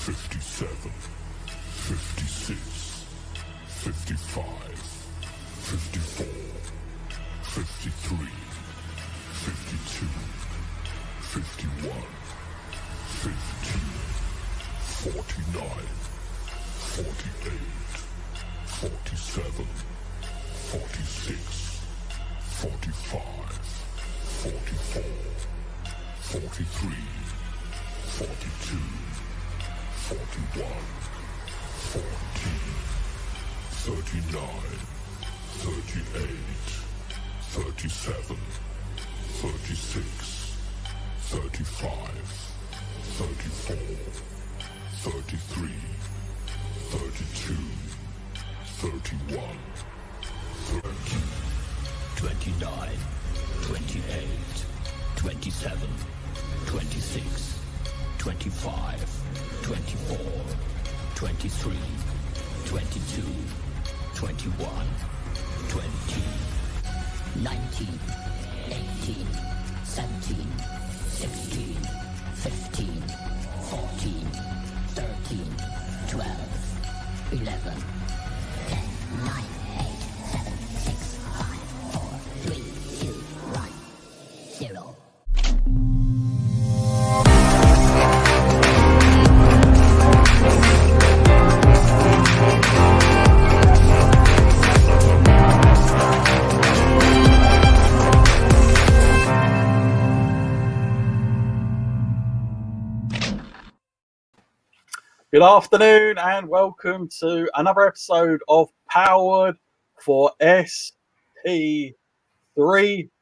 57, 56, 55, 54, 53, 52, 51, 50, 49, 48, 47, 46, 45, 44, 43, 42, 41, 40, 39, 38, 37, 36, 35, 34, 33, 32, 31, 30, 29, 28, 27, 26, 25, 24, 23, 22, 21, 20, 19, 18, 17, 16, 15, 14, 13, 12, 11, 10, 9, 8, 7, 6, 5, 4, 3, 2, 1, 0. Good afternoon and welcome to another episode of Powered for SP3,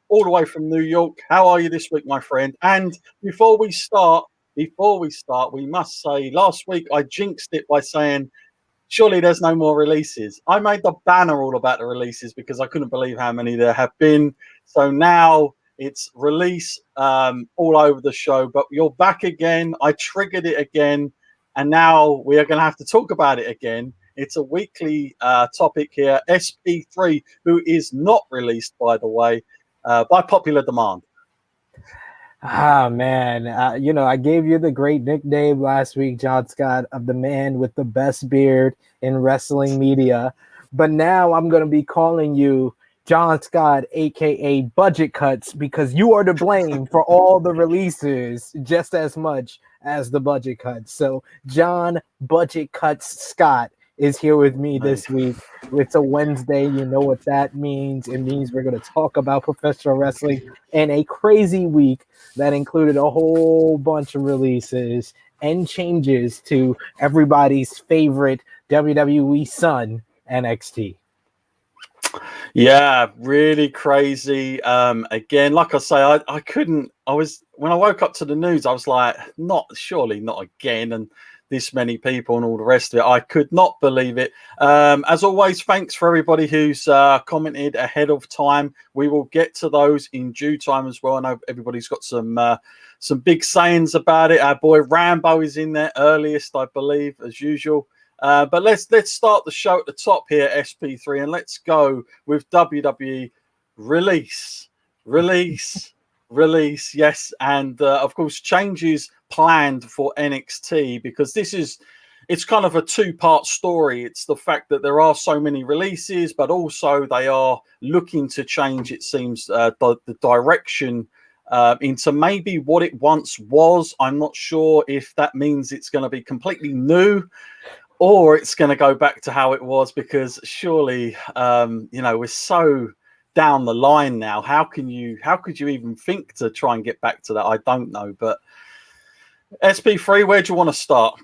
all the way from New York. How are you this week, my friend? And before we start, we must say last week I jinxed it by saying surely there's no more releases. I made the banner all about the releases because I couldn't believe how many there have been. So now it's release all over the show, but you're back again. I triggered it again. And now we are going to have to talk about it again. It's a weekly topic here. SP3, who is not released, by the way, by popular demand. Ah, man. I gave you the great nickname last week, John Scott, of the man with the best beard in wrestling media. But now I'm going to be calling you John Scott, a.k.a. Budget Cuts, because you are to blame for all the releases just as much as the budget cuts. So John Budget Cuts Scott is here with me this week. It's a Wednesday. You know what that means. It means we're going to talk about professional wrestling and a crazy week that included a whole bunch of releases and changes to everybody's favorite WWE son, NXT. Yeah, really crazy. Again, like I say, when I woke up to the news, I was like, surely not again. And this many people and all the rest of it. I could not believe it. As always, thanks for everybody who's commented ahead of time. We will get to those in due time as well. I know everybody's got some big sayings about it. Our boy Rambo is in there earliest, I believe, as usual. But let's start the show at the top here, SP3, and let's go with WWE release. Yes, and of course changes planned for NXT, because it's kind of a two-part story. It's the fact that there are so many releases, but also they are looking to change, it seems, the direction into maybe what it once was. I'm not sure if that means it's going to be completely new, or it's going to go back to how it was, because surely, we're so down the line now. How could you even think to try and get back to that? I don't know. But SP3, where do you want to start?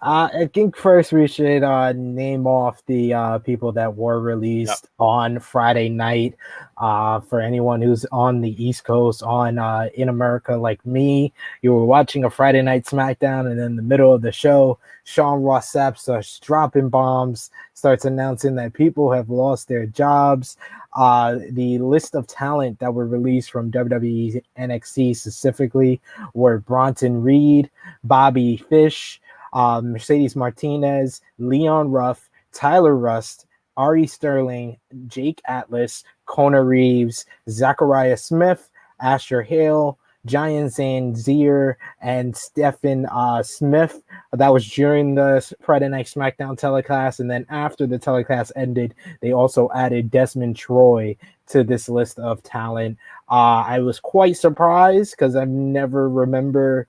I think first we should name off the people that were released on Friday night. For anyone who's on the East Coast, in America like me, you were watching a Friday Night SmackDown, and in the middle of the show, Sean Ross Sapp starts dropping bombs, starts announcing that people have lost their jobs. The list of talent that were released from WWE NXT specifically were Bronson Reed, Bobby Fish, Mercedes Martinez, Leon Ruff, Tyler Rust, Ari Sterling, Jake Atlas, Kona Reeves, Zachariah Smith, Asher Hale, Giant Zanzier and Stephen Smith. That was during the Friday Night SmackDown telecast. And then after the telecast ended, they also added Desmond Troy to this list of talent. I was quite surprised because I never remember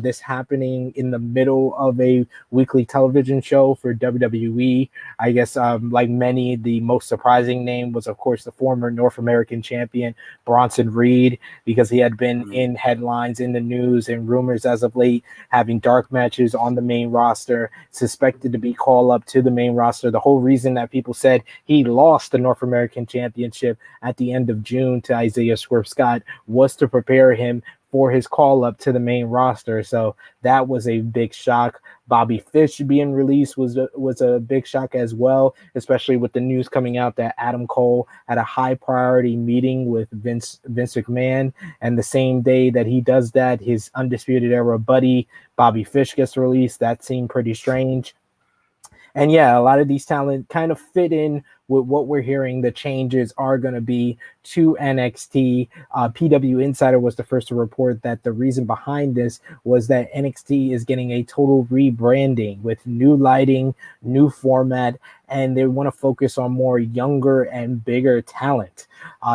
this happening in the middle of a weekly television show for WWE. I guess, like many, the most surprising name was, of course, the former North American champion, Bronson Reed, because he had been in headlines, in the news, and rumors as of late, having dark matches on the main roster, suspected to be called up to the main roster. The whole reason that people said he lost the North American Championship at the end of June to Isaiah Swerve Scott was to prepare him for his call up to the main roster. So that was a big shock. Bobby Fish being released was a big shock as well, especially with the news coming out that Adam Cole had a high priority meeting with Vince McMahon, and the same day that he does that, his Undisputed Era buddy Bobby Fish gets released. That seemed pretty strange. And yeah, a lot of these talent kind of fit in with what we're hearing. The changes are going to be to NXT. PW Insider was the first to report that the reason behind this was that NXT is getting a total rebranding with new lighting, new format, and they want to focus on more younger and bigger talent.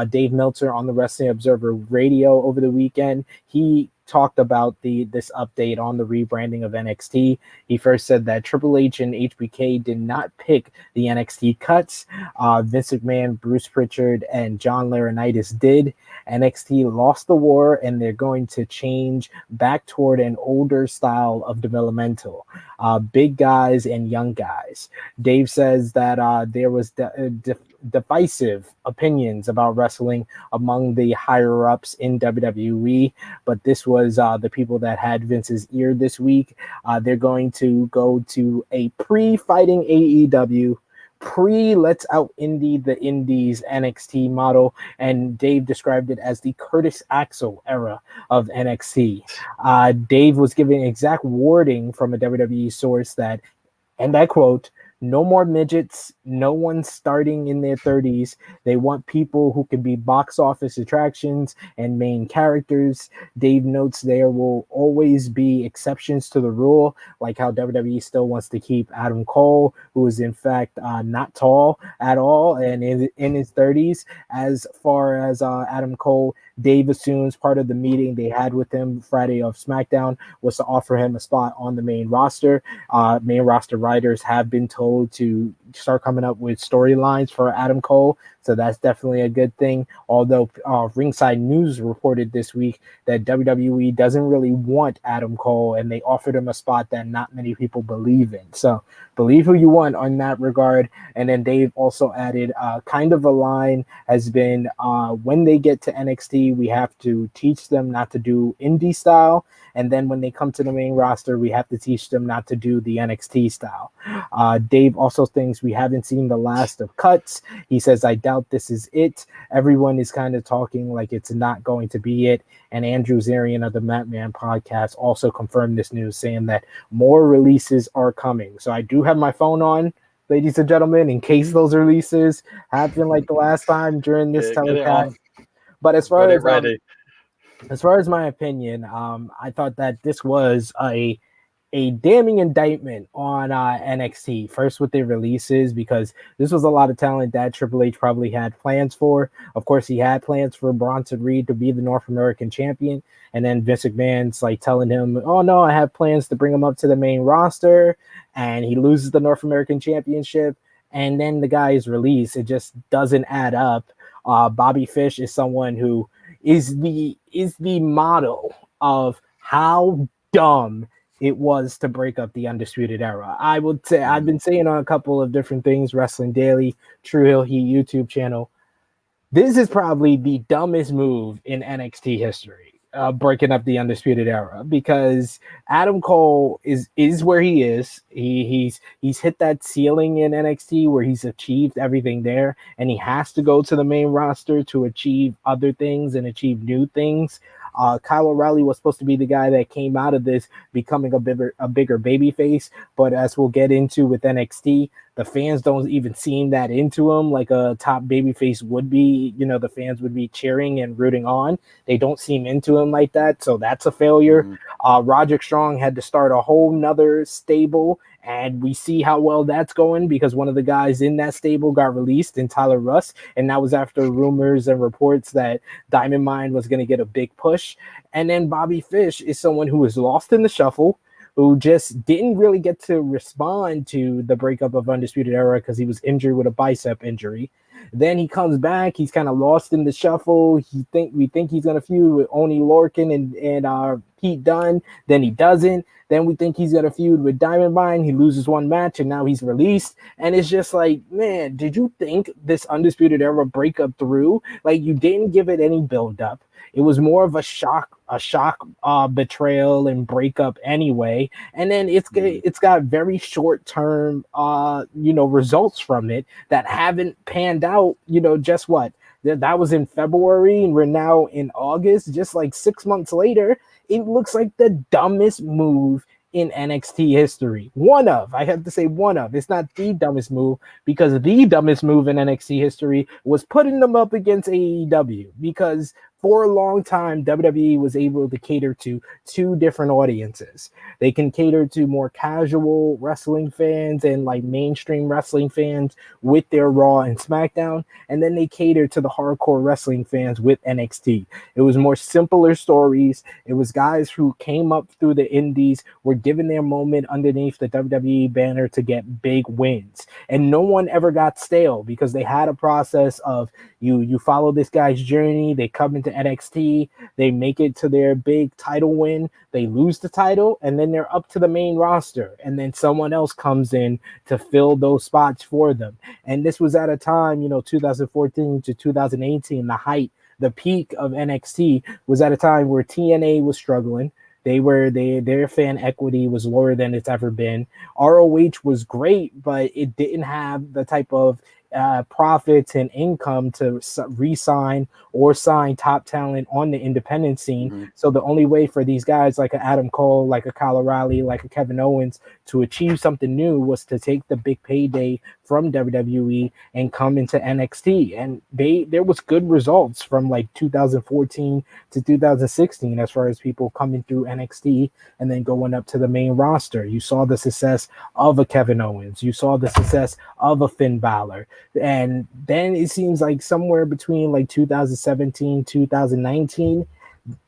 Dave Meltzer on the Wrestling Observer Radio over the weekend, he talked about this update on the rebranding of NXT. He first said that Triple H and HBK did not pick the NXT cuts. Vince McMahon, Bruce Pritchard, and John Laurinaitis did. NXT lost the war, and they're going to change back toward an older style of developmental. Big guys and young guys. Dave says that there was divisive opinions about wrestling among the higher ups in WWE, but this was the people that had Vince's ear this week. They're going to go to a pre-fighting AEW, let's out indie the indies NXT model, and Dave described it as the Curtis Axel era of NXT. Dave was giving exact wording from a WWE source that, and I quote, "No more midgets, no one starting in their 30s. They want people who can be box office attractions and main characters." Dave notes there will always be exceptions to the rule, like how WWE still wants to keep Adam Cole, who is in fact not tall at all and in his 30s. As far as Adam Cole, Dave assumes part of the meeting they had with him Friday of SmackDown was to offer him a spot on the main roster. Main roster writers have been told to start coming up with storylines for Adam Cole, so that's definitely a good thing. Although Ringside News reported this week that WWE doesn't really want Adam Cole, and they offered him a spot that not many people believe in. So believe who you want on that regard. And then Dave also added kind of a line has been when they get to NXT, we have to teach them not to do indie style, and then when they come to the main roster, we have to teach them not to do the NXT style. Dave also thinks we haven't seen the last of cuts. He says, "I doubt this is it." Everyone is kind of talking like it's not going to be it. And Andrew Zarian of the Matman podcast also confirmed this news, saying that more releases are coming. So I do have my phone on, ladies and gentlemen, in case those releases happen like the last time during this telecast. But as far as my opinion, I thought that this was a damning indictment on NXT. First with their releases, because this was a lot of talent that Triple H probably had plans for. Of course, he had plans for Bronson Reed to be the North American champion, and then Vince McMahon's like telling him, "Oh no, I have plans to bring him up to the main roster," and he loses the North American championship, and then the guy is released. It just doesn't add up. Bobby Fish is someone who is the model of how dumb it was to break up the Undisputed Era. I would say I've been saying on a couple of different things, Wrestling Daily, True Hill Heat YouTube channel. This is probably the dumbest move in NXT history, breaking up the Undisputed Era, because Adam Cole is where he is. He's hit that ceiling in NXT where he's achieved everything there, and he has to go to the main roster to achieve other things and achieve new things. Kyle O'Reilly was supposed to be the guy that came out of this becoming a bigger baby face, but as we'll get into with NXT, The fans don't even seem that into him like a top babyface would be. You know, the fans would be cheering and rooting on. They don't seem into him like that, so that's a failure. Roderick Strong had to start a whole nother stable, and we see how well that's going because one of the guys in that stable got released in Tyler Russ, and that was after rumors and reports that Diamond Mine was going to get a big push. And then Bobby Fish is someone who was lost in the shuffle, who just didn't really get to respond to the breakup of Undisputed Era because he was injured with a bicep injury. Then he comes back. He's kind of lost in the shuffle. We think he's gonna feud with Oni Lorcan and Pete Dunne. Then he doesn't. Then we think he's gonna feud with Diamond Mine. He loses one match and now he's released. And it's just like, man, did you think this Undisputed Era breakup through? Like, you didn't give it any build up. It was more of a shock betrayal and breakup anyway. And then it's got very short term results from it that haven't panned out. Just what that was in February and we're now in August. Just like 6 months later, it looks like the dumbest move in NXT history. I have to say one of. It's not the dumbest move, because the dumbest move in NXT history was putting them up against AEW, because for a long time, WWE was able to cater to two different audiences. They can cater to more casual wrestling fans and like mainstream wrestling fans with their Raw and SmackDown, and then they cater to the hardcore wrestling fans with NXT. It was more simpler stories. It was guys who came up through the indies, were given their moment underneath the WWE banner to get big wins. And no one ever got stale because they had a process of you follow this guy's journey, they come into NXT, they make it to their big title win, they lose the title, and then they're up to the main roster, and then someone else comes in to fill those spots for them. And this was at a time, 2014 to 2018, the peak of NXT was at a time where TNA was struggling. Their fan equity was lower than it's ever been. ROH was great, but it didn't have the type of profits and income to re-sign or sign top talent on the independent scene. So the only way for these guys like a Adam Cole, like a Kyle O'Reilly, like a Kevin Owens to achieve something new was to take the big payday from WWE and come into NXT. And there was good results from like 2014 to 2016 as far as people coming through NXT and then going up to the main roster. You saw the success of a Kevin Owens. You saw the success of a Finn Balor. And then it seems like somewhere between like 2017, 2019,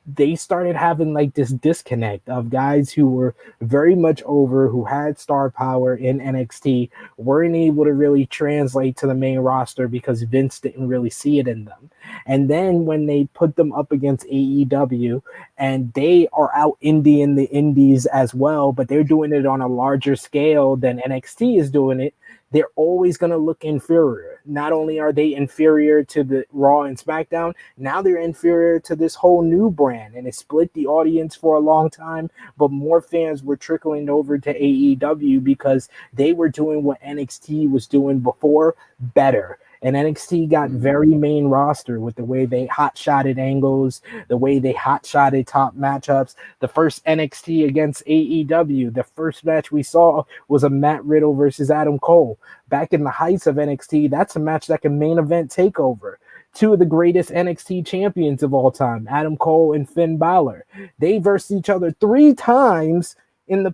they started having like this disconnect of guys who were very much over, who had star power in NXT, weren't able to really translate to the main roster because Vince didn't really see it in them. And then when they put them up against AEW, and they are out indie in the indies as well, but they're doing it on a larger scale than NXT is doing it, they're always going to look inferior. Not only are they inferior to the Raw and SmackDown, now they're inferior to this whole new brand, and it split the audience for a long time, but more fans were trickling over to AEW because they were doing what NXT was doing before better. And NXT got very main roster with the way they hot-shotted angles, the way they hot-shotted top matchups. The first NXT against AEW, the first match we saw was a Matt Riddle versus Adam Cole. Back in the heights of NXT, that's a match that can main event TakeOver. Two of the greatest NXT champions of all time, Adam Cole and Finn Balor. They versed each other 3 times in the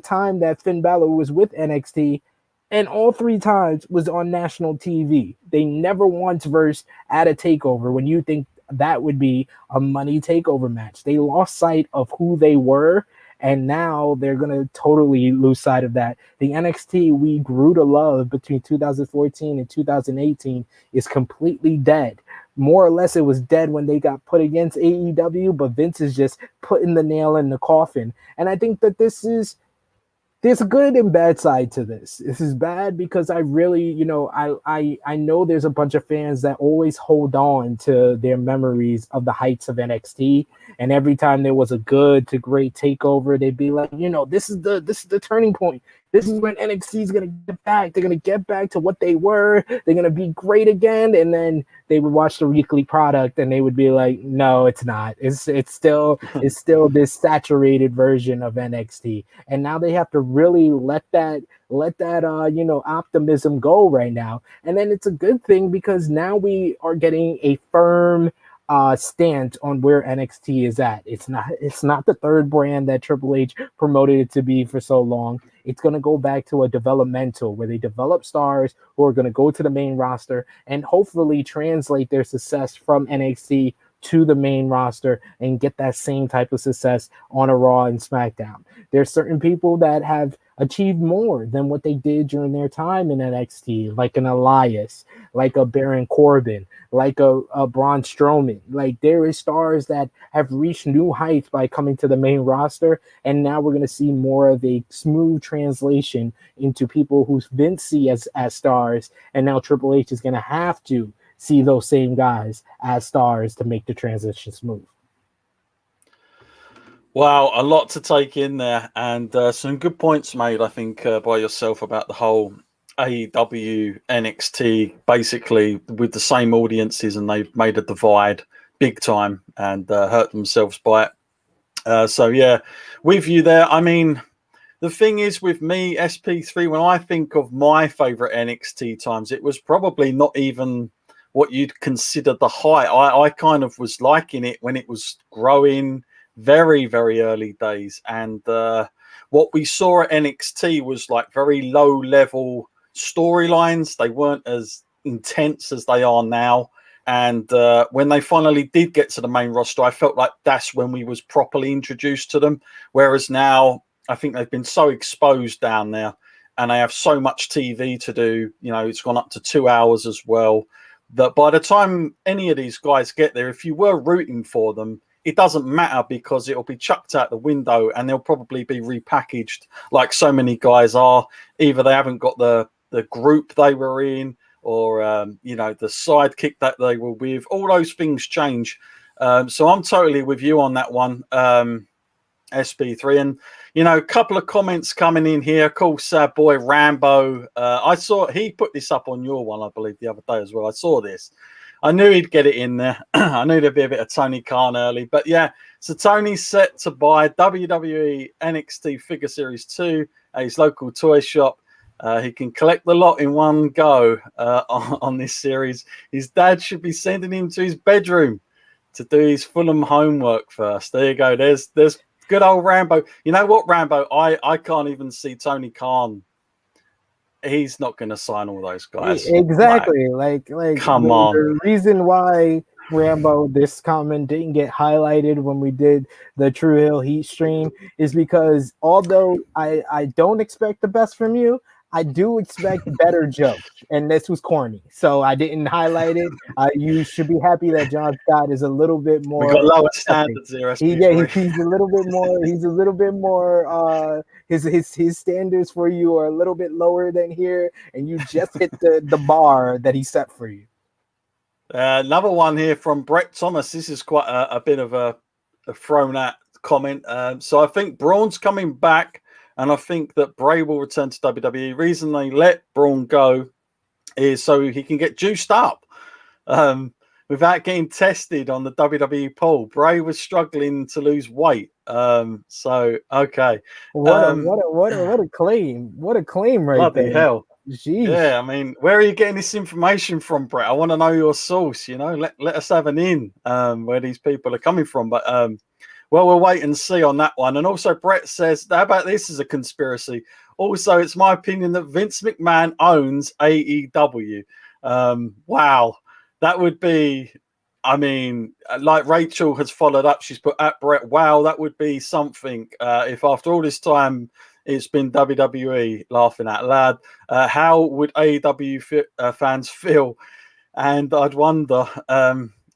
time that Finn Balor was with NXT. And all 3 times was on national TV. They never once versed at a TakeOver when you think that would be a money TakeOver match. They lost sight of who they were, and now they're going to totally lose sight of that. The NXT we grew to love between 2014 and 2018 is completely dead. More or less, it was dead when they got put against AEW, but Vince is just putting the nail in the coffin. And I think that there's a good and bad side to this. This is bad because I really, I know there's a bunch of fans that always hold on to their memories of the heights of NXT. And every time there was a good to great takeover, they'd be like, this is the turning point. This is when NXT is gonna get back. They're gonna get back to what they were. They're gonna be great again. And then they would watch the weekly product and they would be like, no, it's not. It's still this saturated version of NXT. And now they have to really let that optimism go right now. And then it's a good thing because now we are getting a firm stance on where NXT is at. It's not the third brand that Triple H promoted it to be for so long. It's going to go back to a developmental where they develop stars who are going to go to the main roster and hopefully translate their success from NXT to the main roster and get that same type of success on a Raw and SmackDown. There's certain people that have achieved more than what they did during their time in NXT, like an Elias, like a Baron Corbin, like a Braun Strowman. Like there is stars that have reached new heights by coming to the main roster, and now we're going to see more of a smooth translation into people who Vince see as stars, and now Triple H is going to have to see those same guys as stars to make the transition smooth. Wow, a lot to take in there, and some good points made, I think, by yourself about the whole AEW NXT, basically with the same audiences, and they've made a divide big time and hurt themselves by it. So yeah, with you there. I mean, the thing is with me, SP3, when I think of my favorite NXT times, it was probably not even what you'd consider the high. I kind of was liking it when it was growing. Very, very early days. And what we saw at NXT was like very low level storylines. They weren't as intense as they are now. And when they finally did get to the main roster, I felt like that's when we was properly introduced to them. Whereas now, I think they've been so exposed down there and they have so much TV to do. You know, it's gone up to 2 hours as well, that by the time any of these guys get there, if you were rooting for them, it doesn't matter because it'll be chucked out the window and they'll probably be repackaged like so many guys are. Either they haven't got the group they were in or, the sidekick that they were with. All those things change. So I'm totally with you on that one, SP3. And, a couple of comments coming in here. Of course, boy Rambo. I saw he put this up on your one, I believe, the other day as well. I saw this. I knew he'd get it in there. I knew there'd be a bit of Tony Khan early. But yeah, so Tony's set to buy WWE NXT Figure Series 2 at his local toy shop. He can collect the lot in one go on this series. His dad should be sending him to his bedroom to do his Fulham homework first. There you go. There's good old Rambo. You know what, Rambo? I can't even see Tony Khan. He's not going to sign all those guys. Exactly. Like come on. The reason why Rambo, this comment didn't get highlighted when we did the True Hill Heat stream is because although I don't expect the best from you, I do expect better jokes, and this was corny, so I didn't highlight it. You should be happy that John Scott is a little bit more. We got lower standards here. He's a little bit more. He's a little bit more. His standards for you are a little bit lower than here, and you just hit the bar that he set for you. Another one here from Brett Thomas. This is quite a bit of a thrown at comment. So I think Braun's coming back. And I think that Bray will return to WWE. Reason they let Braun go is so he can get juiced up without getting tested on the WWE poll. Bray was struggling to lose weight. So okay. What a claim! What a claim, right bloody there! Hell. Jeez. Yeah, I mean, where are you getting this information from, Brett? I want to know your source. Let us have an in where these people are coming from. But well, we'll wait and see on that one. And also, Brett says, how about this as a conspiracy? Also, it's my opinion that Vince McMahon owns AEW. Wow. That would be, I mean, like Rachel has followed up. She's put at Brett, wow, that would be something. If after all this time, it's been WWE laughing out loud. How would AEW fans feel? And I'd wonder.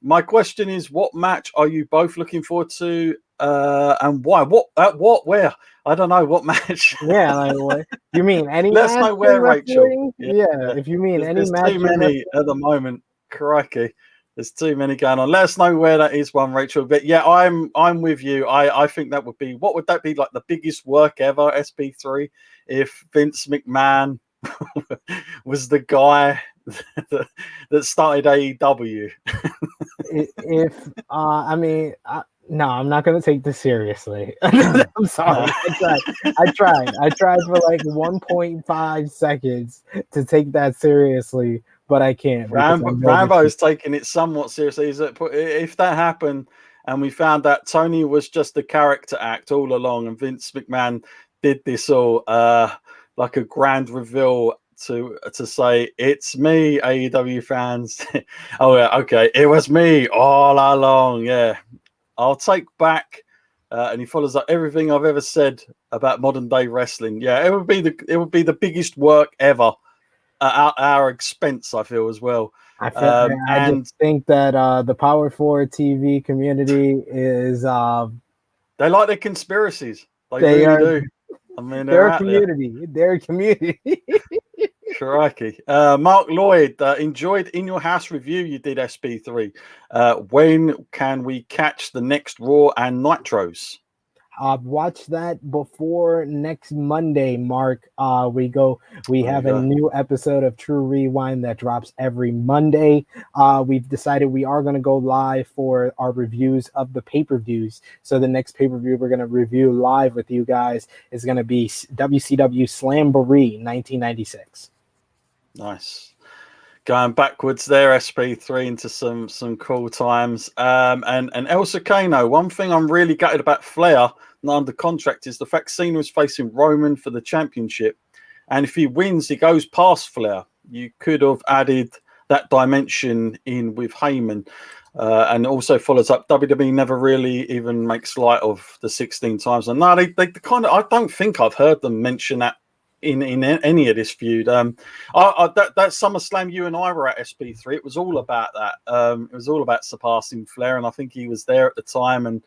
My question is, what match are you both looking forward to, and why? What? Where? I don't know what match. Yeah, like what? You mean any? Let us know where, Rachel. Yeah, if you mean any match. Too many at the moment. Crikey. There's too many going on. Let us know where that is one, Rachel. But yeah, I'm with you. I think that would be, what would that be, like the biggest work ever, SP3, if Vince McMahon was the guy that started AEW. If I mean, no, I'm not gonna take this seriously. I'm sorry. I tried for like 1.5 seconds to take that seriously, but I can't. Rambo's taking it somewhat seriously. If that happened and we found that Tony was just a character act all along, and Vince McMahon did this all like a grand reveal to say, it's me, AEW fans. Oh yeah, okay, it was me all along. Yeah, I'll take back. And he follows up everything I've ever said about modern day wrestling. Yeah, it would be the biggest work ever at our expense, I feel, as well. I just think that the Powered4 TV community is they like their conspiracies. They really do. I mean, they're a community. They're a community. Crikey. Mark Lloyd, enjoyed In Your House review you did, SP3. When can we catch the next Raw and Nitros? Watch that before next Monday, Mark. We have a new episode of True Rewind that drops every Monday. We've decided we are going to go live for our reviews of the pay-per-views. So the next pay-per-view we're going to review live with you guys is going to be WCW Slamboree 1996. Nice. Going backwards there, SP3, into some cool times. And El Secano, one thing I'm really gutted about Flair not under contract is the fact Cena is facing Roman for the championship. And if he wins, he goes past Flair. You could have added that dimension in with Heyman. And also follows up, WWE never really even makes light of the 16 times. And no, they kind of, I don't think I've heard them mention that in any of this feud. That SummerSlam you and I were at, SP3, it was all about that. It was all about surpassing Flair, and I think he was there at the time. And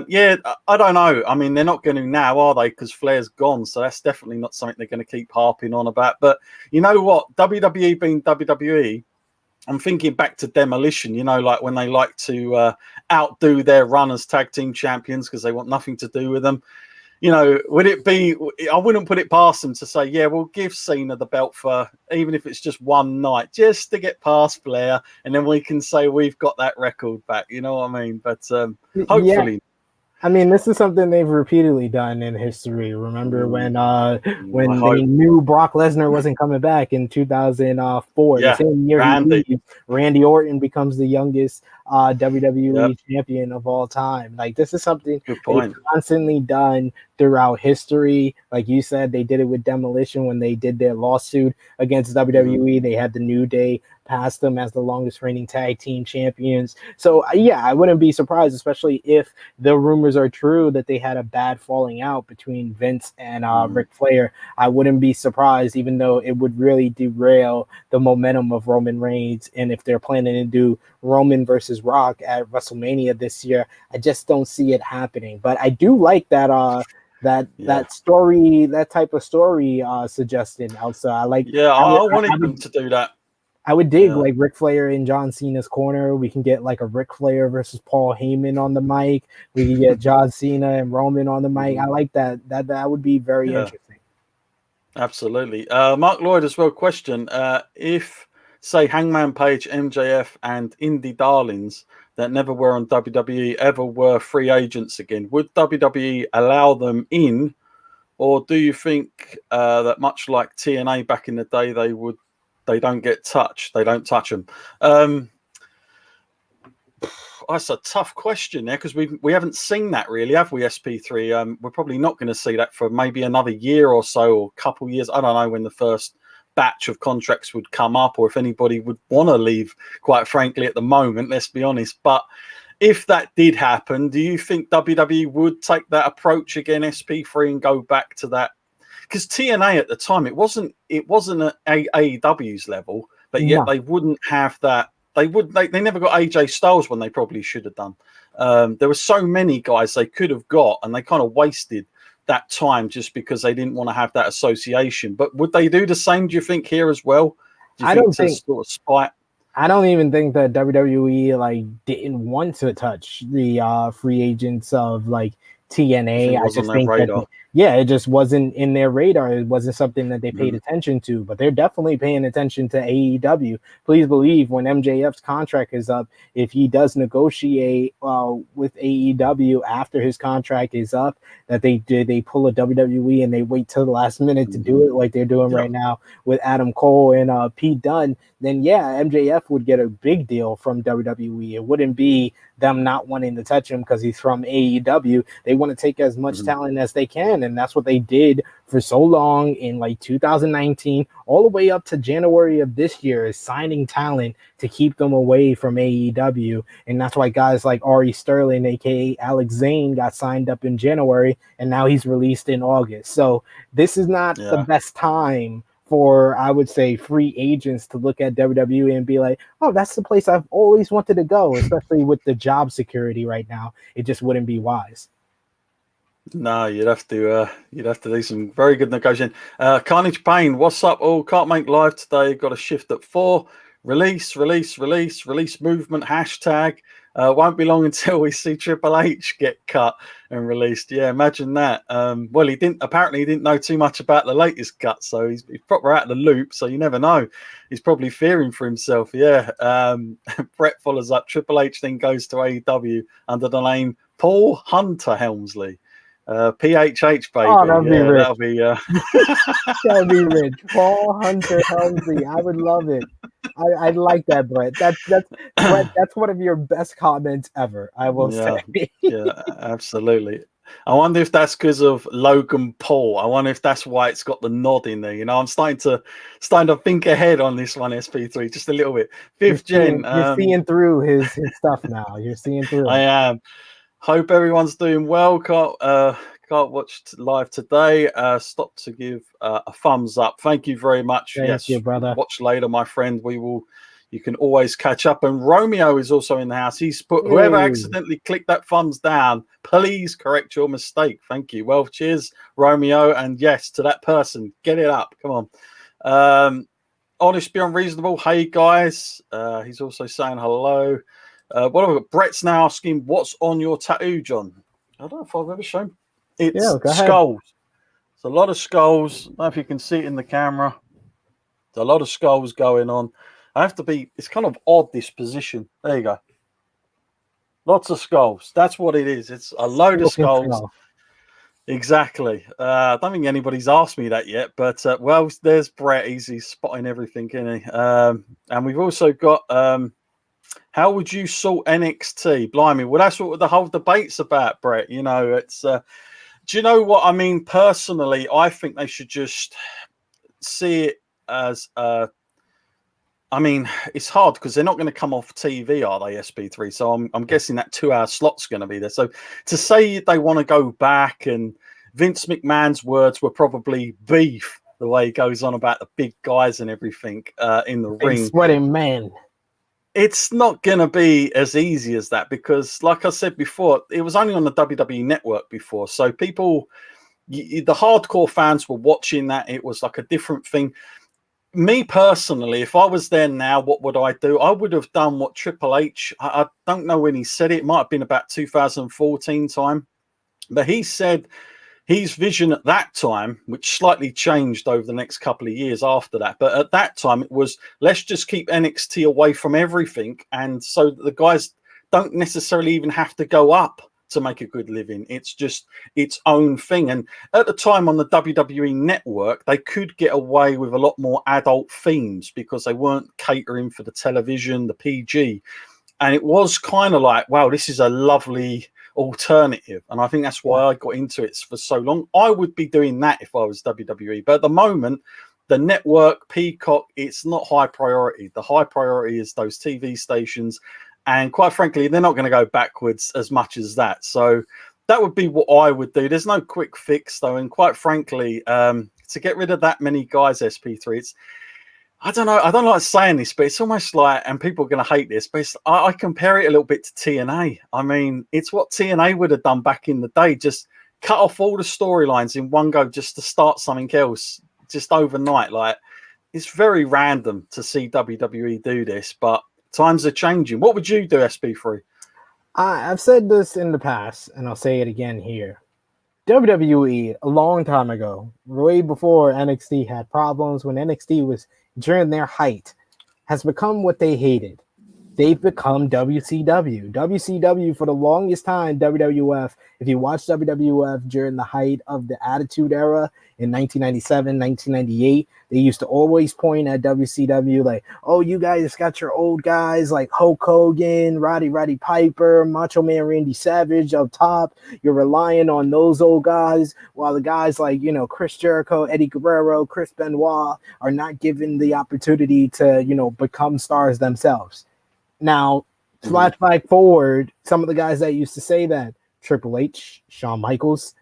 yeah, I don't know. I mean, they're not going to now, are they? Because Flair's gone, so that's definitely not something they're going to keep harping on about. But you know what? WWE being WWE, I'm thinking back to Demolition, you know, like when they like to outdo their run as tag team champions because they want nothing to do with them. You know, would it be, I wouldn't put it past them to say, yeah, we'll give Cena the belt for, even if it's just one night, just to get past Flair, and then we can say we've got that record back. You know what I mean? But hopefully. Yeah. I mean, this is something they've repeatedly done in history. Remember when they knew Brock Lesnar wasn't coming back in 2004? Yeah, the same year Randy Orton becomes the youngest WWE champion of all time. Like, this is something they've constantly done throughout history. Like you said, they did it with Demolition when they did their lawsuit against WWE. They had the New Day pass them as the longest reigning tag team champions. So yeah, I wouldn't be surprised, especially if the rumors are true that they had a bad falling out between Vince and Ric Flair. I wouldn't be surprised, even though it would really derail the momentum of Roman Reigns. And if they're planning to do Roman versus Rock at WrestleMania this year, I just don't see it happening. But I do like that that story, that type of story suggestion, Elsa. I like. Yeah, I wanted them to do that. I would dig like Ric Flair in John Cena's corner. We can get like a Ric Flair versus Paul Heyman on the mic. We can get John Cena and Roman on the mic. I like that. That would be very interesting. Absolutely. Mark Lloyd as well. Question: if, say, Hangman Page, MJF, and Indie Darlings that never were on WWE ever were free agents again, would WWE allow them in, or do you think that much like TNA back in the day, they don't get touched? They don't touch them. That's a tough question there, because we haven't seen that really, have we, SP3? We're probably not going to see that for maybe another year or so, or a couple years. I don't know when the first batch of contracts would come up, or if anybody would want to leave, quite frankly, at the moment, let's be honest. But if that did happen, do you think WWE would take that approach again, SP3, and go back to that? Because TNA at the time, it wasn't at AEW's level, but yet they wouldn't have that. They never got AJ Styles when they probably should have done. There were so many guys they could have got, and they kind of wasted that time just because they didn't want to have that association. But would they do the same, do you think, here as well? Do you I don't think. Sort of spite? I don't even think that WWE like didn't want to touch the free agents of like You think TNA. it I was on just their think that radar? yeah, it just wasn't in their radar. It wasn't something that they paid Mm, attention to. But they're definitely paying attention to AEW. Please believe when MJF's contract is up, if he does negotiate with AEW after his contract is up, that they pull a WWE and they wait till the last minute to mhm. do it like they're doing Yep. right now with Adam Cole and Pete Dunne, then yeah, MJF would get a big deal from WWE. It wouldn't be them not wanting to touch him because he's from AEW. They want to take as much Mhm. talent as they can, and that's what they did for so long in like 2019, all the way up to January of this year, is signing talent to keep them away from AEW. And that's why guys like Ari Sterling, aka Alex Zane, got signed up in January, and now he's released in August. So this is not the Yeah. best time for, I would say, free agents to look at WWE and be like, oh, that's the place I've always wanted to go, especially with the job security right now. It just wouldn't be wise. No, you'd have to do some very good negotiating. Carnage Payne, what's up? All can't make live today. Got a shift at 4. Release movement hashtag. Won't be long until we see Triple H get cut and released. Yeah, imagine that. Well, he didn't know too much about the latest cut, so he's proper out of the loop. So you never know. He's probably fearing for himself. Yeah. Brett follows up. Triple H then goes to AEW under the name Paul Hunter Helmsley. PHH Oh, baby, that'd be yeah, rich. that'll be That'd be rich. Paul Hunter Helmsley. I would love it. I'd like that, Brett. That's Brett. That's one of your best comments ever. I will say. yeah, yeah, absolutely. I wonder if that's because of Logan Paul. I wonder if that's why it's got the nod in there. You know, I'm starting to think ahead on this one, SP3, just a little bit. Fifth gen. You're seeing through his stuff now. You're seeing through I it. am. Hope everyone's doing well. Can't watch live today. Stop to give a thumbs up. Thank you very much. Thank Yes, you, brother. watch later, my friend. You can always catch up. And Romeo is also in the house. He's put whoever Hey. accidentally clicked that thumbs down, please correct your mistake. Thank you. Well, cheers, Romeo. And yes, to that person, get it up. Come on. Honest Beyond Reasonable. Hey guys. He's also saying hello. What have we got? Brett's now asking, what's on your tattoo, John? I don't know if I've ever shown. It's Yeah, go ahead. skulls. It's a lot of skulls. I don't know if you can see it in the camera. There's a lot of skulls going on. It's kind of odd, this position. There you go. Lots of skulls. That's what it is. It's a load of skulls. Exactly. I don't think anybody's asked me that yet, but well, there's Brett. He's spotting everything, isn't he? And we've also got how would you sort NXT? Blimey, well, that's what the whole debate's about, Brett. You know, it's. Do you know what I mean? Personally, I think they should just see it as. I mean, it's hard because they're not going to come off TV, are they? SP3. So I'm guessing that 2-hour slot's going to be there. So to say they want to go back, and Vince McMahon's words were probably beef. The way he goes on about the big guys and everything in the ring. Sweating man. It's not going to be as easy as that because, like I said before, it was only on the WWE network before. So people, the hardcore fans were watching that. It was like a different thing. Me personally, if I was there now, what would I do? I would have done what Triple H, I don't know when he said it. It might have been about 2014 time. But he said his vision at that time, which slightly changed over the next couple of years after that, but at that time it was, let's just keep NXT away from everything, and so the guys don't necessarily even have to go up to make a good living. It's just its own thing. And at the time on the WWE network, they could get away with a lot more adult themes because they weren't catering for the television, the PG. And it was kind of like, wow, this is a lovely alternative. And I think that's why I got into it for so long. I would be doing that if I was WWE. But at the moment, the network, Peacock, it's not high priority. The high priority is those TV stations. And quite frankly, they're not going to go backwards as much as that. So that would be what I would do. There's no quick fix, though. And quite frankly, to get rid of that many guys, SP3, I don't know. I don't like saying this, but it's almost like, and people are going to hate this, but I compare it a little bit to TNA. I mean, it's what TNA would have done back in the day. Just cut off all the storylines in one go just to start something else, just overnight. Like, it's very random to see WWE do this, but times are changing. What would you do, SB3? I've said this in the past, and I'll say it again here. WWE, a long time ago, way before NXT had problems, when NXT was during their height, has become what they hated. They've become WCW. WCW for the longest time, WWF. If you watch WWF during the height of the Attitude Era in 1997, 1998, they used to always point at WCW like, oh, you guys got your old guys like Hulk Hogan, Roddy Piper, Macho Man Randy Savage up top. You're relying on those old guys, while the guys like, you know, Chris Jericho, Eddie Guerrero, Chris Benoit are not given the opportunity to, you know, become stars themselves. Now, flashback forward, some of the guys that used to say that, Triple H, Shawn Michaels,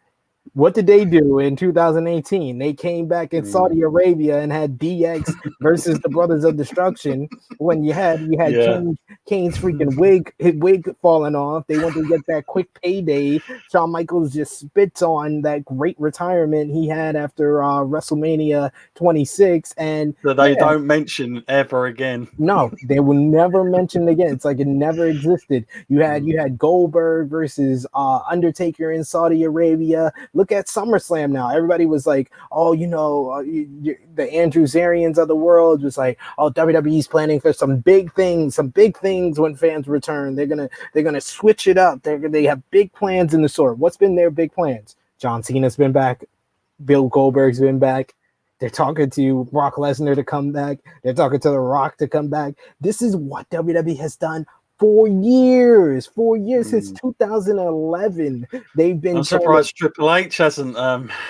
what did they do in 2018? They came back in Saudi Arabia and had DX versus the Brothers of Destruction. When you had Yeah. Kane's freaking wig falling off. They wanted to get that quick payday. Shawn Michaels just spits on that great retirement he had after WrestleMania 26, and That they don't mention ever again. no, they will never mention it again. It's like it never existed. You had Goldberg versus Undertaker in Saudi Arabia. Look at SummerSlam now. Everybody was like, oh, you know, the Andrew Zarians of the world was like, oh, WWE's planning for some big things when fans return. They're gonna switch it up. They have big plans in the sort. What's been their big plans? John Cena's been back. Bill Goldberg's been back. They're talking to Brock Lesnar to come back. They're talking to The Rock to come back. This is what WWE has done for years. 4 years since 2011. They've been. I'm surprised Triple H hasn't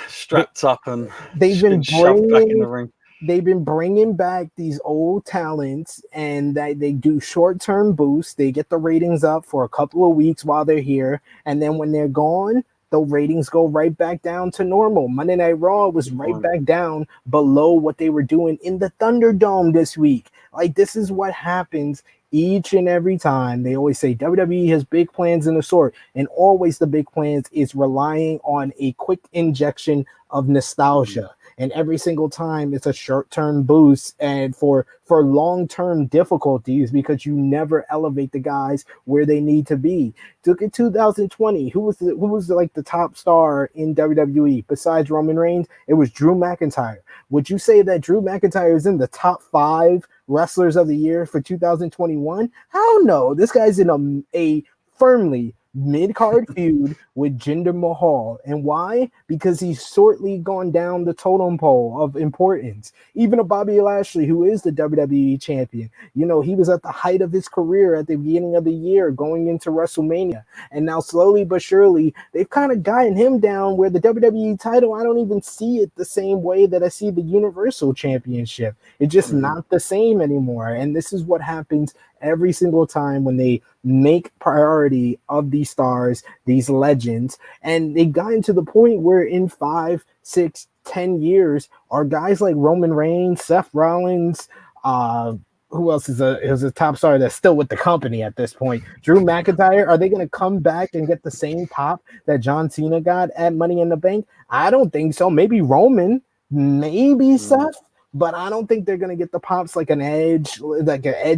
strapped up and been shoved back in the ring. They've been bringing back these old talents, and they do short-term boosts. They get the ratings up for a couple of weeks while they're here, and then when they're gone, the ratings go right back down to normal. Monday Night Raw was right back down below what they were doing in the Thunderdome this week. Like, this is what happens each and every time. They always say WWE has big plans in the sort, and always the big plans is relying on a quick injection of nostalgia. And every single time it's a short-term boost and for long-term difficulties, because you never elevate the guys where they need to be. Look at 2020. Who was like the top star in WWE besides Roman Reigns? It was Drew McIntyre. Would you say that Drew McIntyre is in the top 5 wrestlers of the year for 2021? Hell no. This guy's in a firmly mid-card feud with Jinder Mahal. And why? Because he's shortly gone down the totem pole of importance. Even a Bobby Lashley, who is the WWE champion, you know, he was at the height of his career at the beginning of the year going into WrestleMania. And now slowly but surely, they've kind of gotten him down where the WWE title, I don't even see it the same way that I see the Universal Championship. It's just not the same anymore. And this is what happens every single time when they make priority of these stars, these legends. And they got to the point where in 5, 6, 10 years, are guys like Roman Reigns, Seth Rollins, who else is a top star that's still with the company at this point? Drew McIntyre, are they going to come back and get the same pop that John Cena got at Money in the Bank? I don't think so. Maybe Roman, maybe Seth. But I don't think they're going to get the pops like an Edge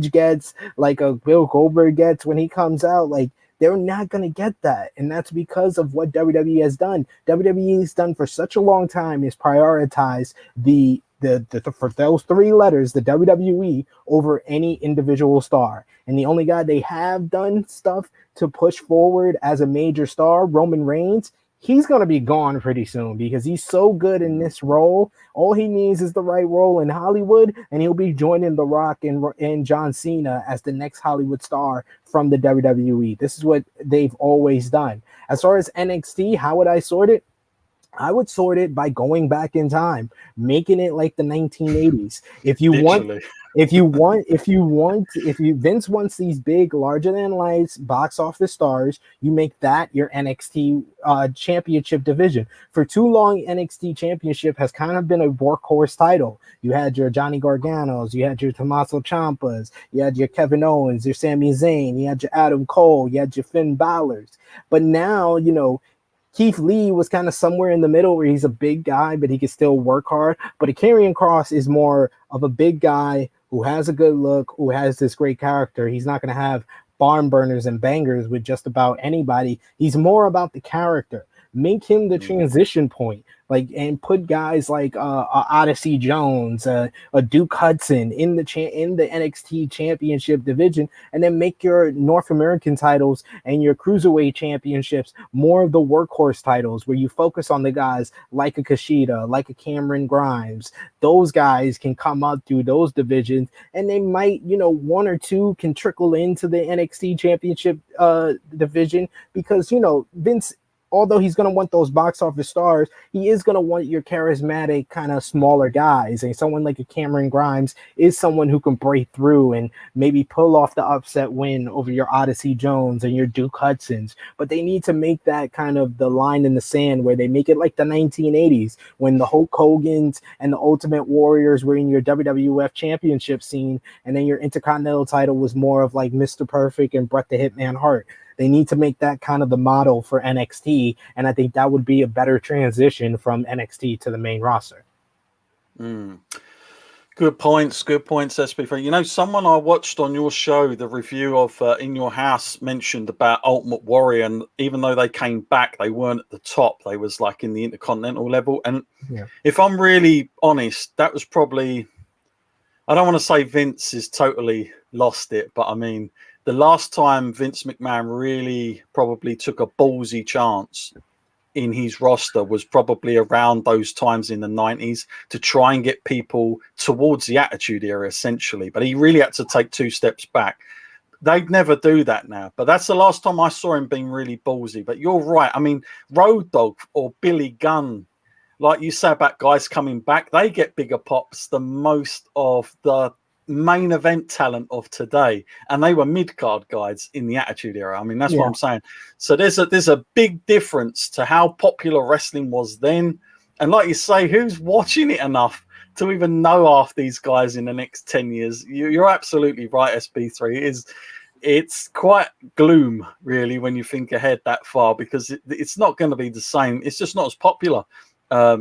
gets, like a Bill Goldberg gets when he comes out. Like, they're not going to get that. And that's because of what WWE has done. WWE has done for such a long time is prioritize for those 3 letters, the WWE, over any individual star. And the only guy they have done stuff to push forward as a major star, Roman Reigns, he's going to be gone pretty soon because he's so good in this role. All he needs is the right role in Hollywood, and he'll be joining The Rock and John Cena as the next Hollywood star from the WWE. This is what they've always done. As far as NXT, how would I sort it? I would sort it by going back in time, making it like the 1980s. If Vince wants these big, larger than life box office stars, you make that your NXT championship division. For too long, NXT championship has kind of been a workhorse title. You had your Johnny Garganos, you had your Tommaso Ciampas, you had your Kevin Owens, your Sami Zayn, you had your Adam Cole, you had your Finn Balor's. But now, you know, Keith Lee was kind of somewhere in the middle where he's a big guy, but he can still work hard. But a Karrion Kross is more of a big guy who has a good look, who has this great character. He's not going to have barn burners and bangers with just about anybody. He's more about the character. Make him the transition point, like, and put guys like Odyssey Jones, a Duke Hudson in the NXT Championship division, and then make your North American titles and your Cruiserweight Championships more of the workhorse titles, where you focus on the guys like a Kushida, like a Cameron Grimes. Those guys can come up through those divisions, and they might, one or two can trickle into the NXT Championship division, because Vince, although he's going to want those box office stars, he is going to want your charismatic kind of smaller guys. And someone like a Cameron Grimes is someone who can break through and maybe pull off the upset win over your Odyssey Jones and your Duke Hudsons. But they need to make that kind of the line in the sand, where they make it like the 1980s, when the Hulk Hogan's and the Ultimate Warriors were in your WWF championship scene, and then your Intercontinental title was more of like Mr. Perfect and Bret the Hitman Hart. They need to make that kind of the model for NXT, and I think that would be a better transition from NXT to the main roster. Good points, SP3. Someone I watched on your show, the review of In Your House, mentioned about Ultimate Warrior, and even though they came back, they weren't at the top. They was like in the Intercontinental level. And if I'm really honest, that was probably, I don't want to say Vince has totally lost it, but I mean, the last time Vince McMahon really probably took a ballsy chance in his roster was probably around those times in the 90s, to try and get people towards the Attitude Era, essentially. But he really had to take 2 steps back. They'd never do that now. But that's the last time I saw him being really ballsy. But you're right. I mean, Road Dogg or Billy Gunn, like you say about guys coming back, they get bigger pops than most of the main event talent of today, and they were mid-card guys in the Attitude Era. I mean, that's what I'm saying. So there's a big difference to how popular wrestling was then, and like you say, who's watching it enough to even know half these guys in the next 10 years? You're absolutely right, SP3. It's quite gloom, really, when you think ahead that far, because it's not going to be the same. It's just not as popular.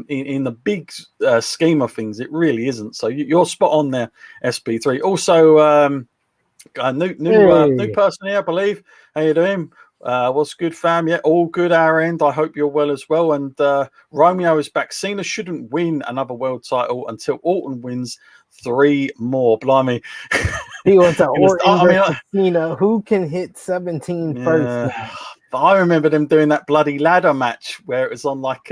In the big scheme of things, it really isn't. So you're spot on there, SP3. Also, a new person here, I believe. How you doing? What's good, fam? Yeah, all good our end. I hope you're well as well. And Romeo is back. Cena shouldn't win another world title until Orton wins 3 more. Blimey. He wants to Orton versus Cena. Who can hit 17 first? I remember them doing that bloody ladder match where it was on like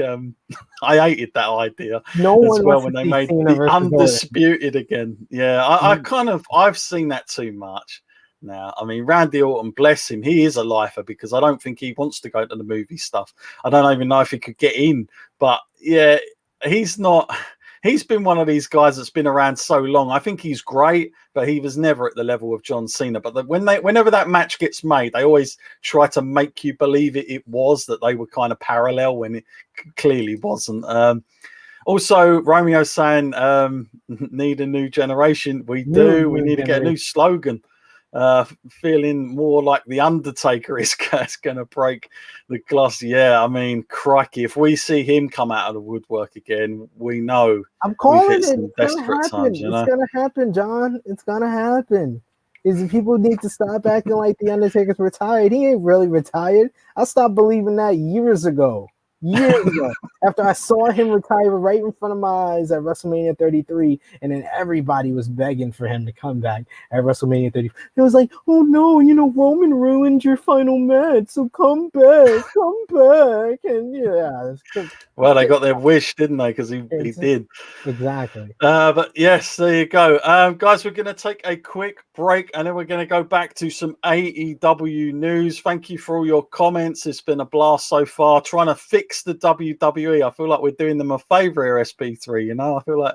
I hated that idea as well when they made the Undisputed again. Yeah, I've seen that too much now. I mean, Randy Orton, bless him, he is a lifer, because I don't think he wants to go to the movie stuff. I don't even know if he could get in, but yeah, he's not. He's been one of these guys that's been around so long. I think he's great, but he was never at the level of John Cena. But whenever that match gets made, they always try to make you believe it was, that they were kind of parallel when it clearly wasn't. Also, Romeo saying, need a new generation. We do. We need to get a new slogan. Feeling more like the Undertaker is going to break the glass. Yeah, I mean, crikey, if we see him come out of the woodwork again, we know I'm calling it. It's gonna happen, John. It's gonna happen. People need to stop acting like the Undertaker's retired. He ain't really retired. I stopped believing that years ago. After I saw him retire right in front of my eyes at WrestleMania 33, and then everybody was begging for him to come back at WrestleMania 33. It was like, oh no, Roman ruined your final match, so come back. And well, they got their wish, didn't they? Because he did. Exactly. But yes, there you go. Guys, we're going to take a quick break, and then we're going to go back to some AEW news. Thank you for all your comments. It's been a blast so far. Trying to fix the WWE. I feel like we're doing them a favor here, SP3. I feel like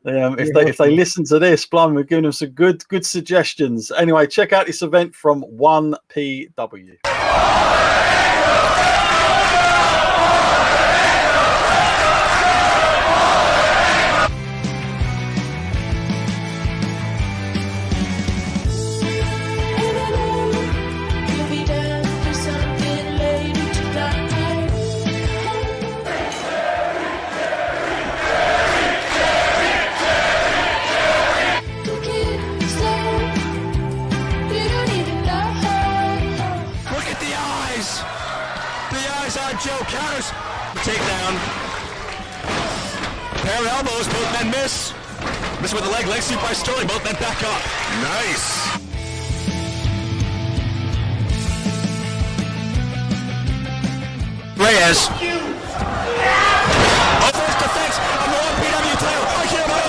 if they listen to this, blimey, we're giving them some good suggestions. Anyway, check out this event from 1PW. elbows, both men miss. Miss with the leg sweep by Sterling, both men back up. Nice. Reyes. Oh, first defense of the PW title. Right here by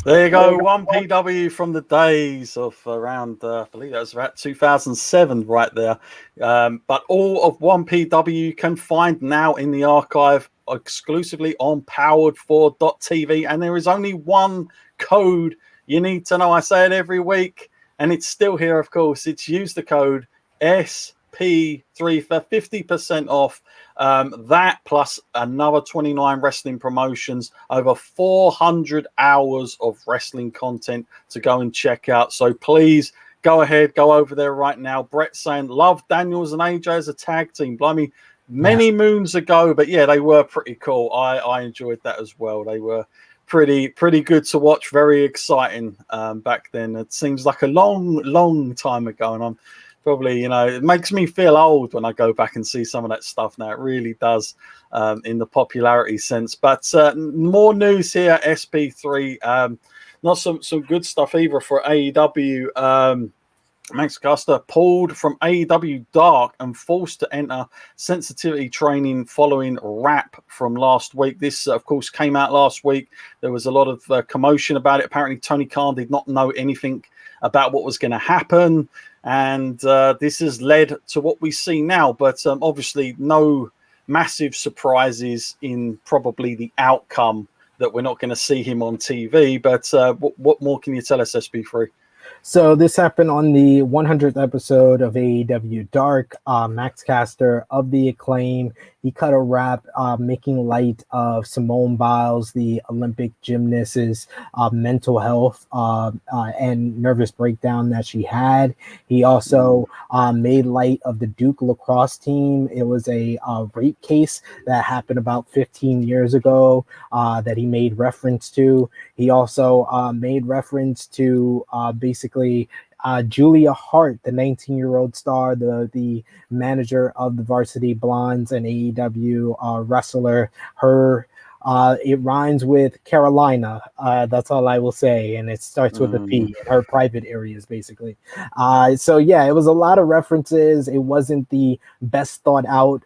There you go, 1PW from the days of around, I believe that was about 2007 right there. But all of 1PW you can find now in the archive exclusively on Powered4SP3.tv. And there is only one code you need to know. I say it every week, and it's still here, of course. It's use the code SP3 for 50% off. That plus another 29 wrestling promotions, over 400 hours of wrestling content to go and check out. So please go ahead, go over there right now. Brett saying, love Daniels and AJ as a tag team. Blimey, many moons ago, but yeah, they were pretty cool. I enjoyed that as well. They were pretty good to watch. Very exciting back then. It seems like a long time ago, and I'm probably, it makes me feel old when I go back and see some of that stuff now. It really does in the popularity sense. But more news here, SP3. Not some good stuff either for AEW. Max Caster pulled from AEW Dark and forced to enter sensitivity training following rap from last week. This, of course, came out last week. There was a lot of commotion about it. Apparently, Tony Khan did not know anything about what was going to happen. And this has led to what we see now. But obviously, no massive surprises in probably the outcome that we're not going to see him on TV. But what more can you tell us, SP3? So this happened on the 100th episode of AEW Dark. Max Caster of the Acclaim, he cut a rap making light of Simone Biles, the Olympic gymnast's mental health and nervous breakdown that she had. He also made light of the Duke lacrosse team. It was a rape case that happened about 15 years ago that he made reference to. He also made reference to basically Julia Hart, the 19-year-old star, the manager of the Varsity Blondes and AEW wrestler. Her it rhymes with Carolina. That's all I will say, and it starts with a P. Her private areas, basically. So yeah, it was a lot of references. It wasn't the best thought out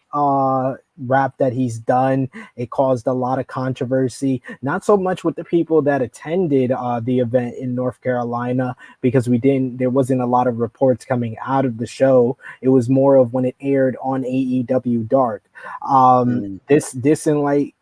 rap that he's done. It caused a lot of controversy, not so much with the people that attended the event in North Carolina, because there wasn't a lot of reports coming out of the show. It was more of when it aired on AEW Dark. This in like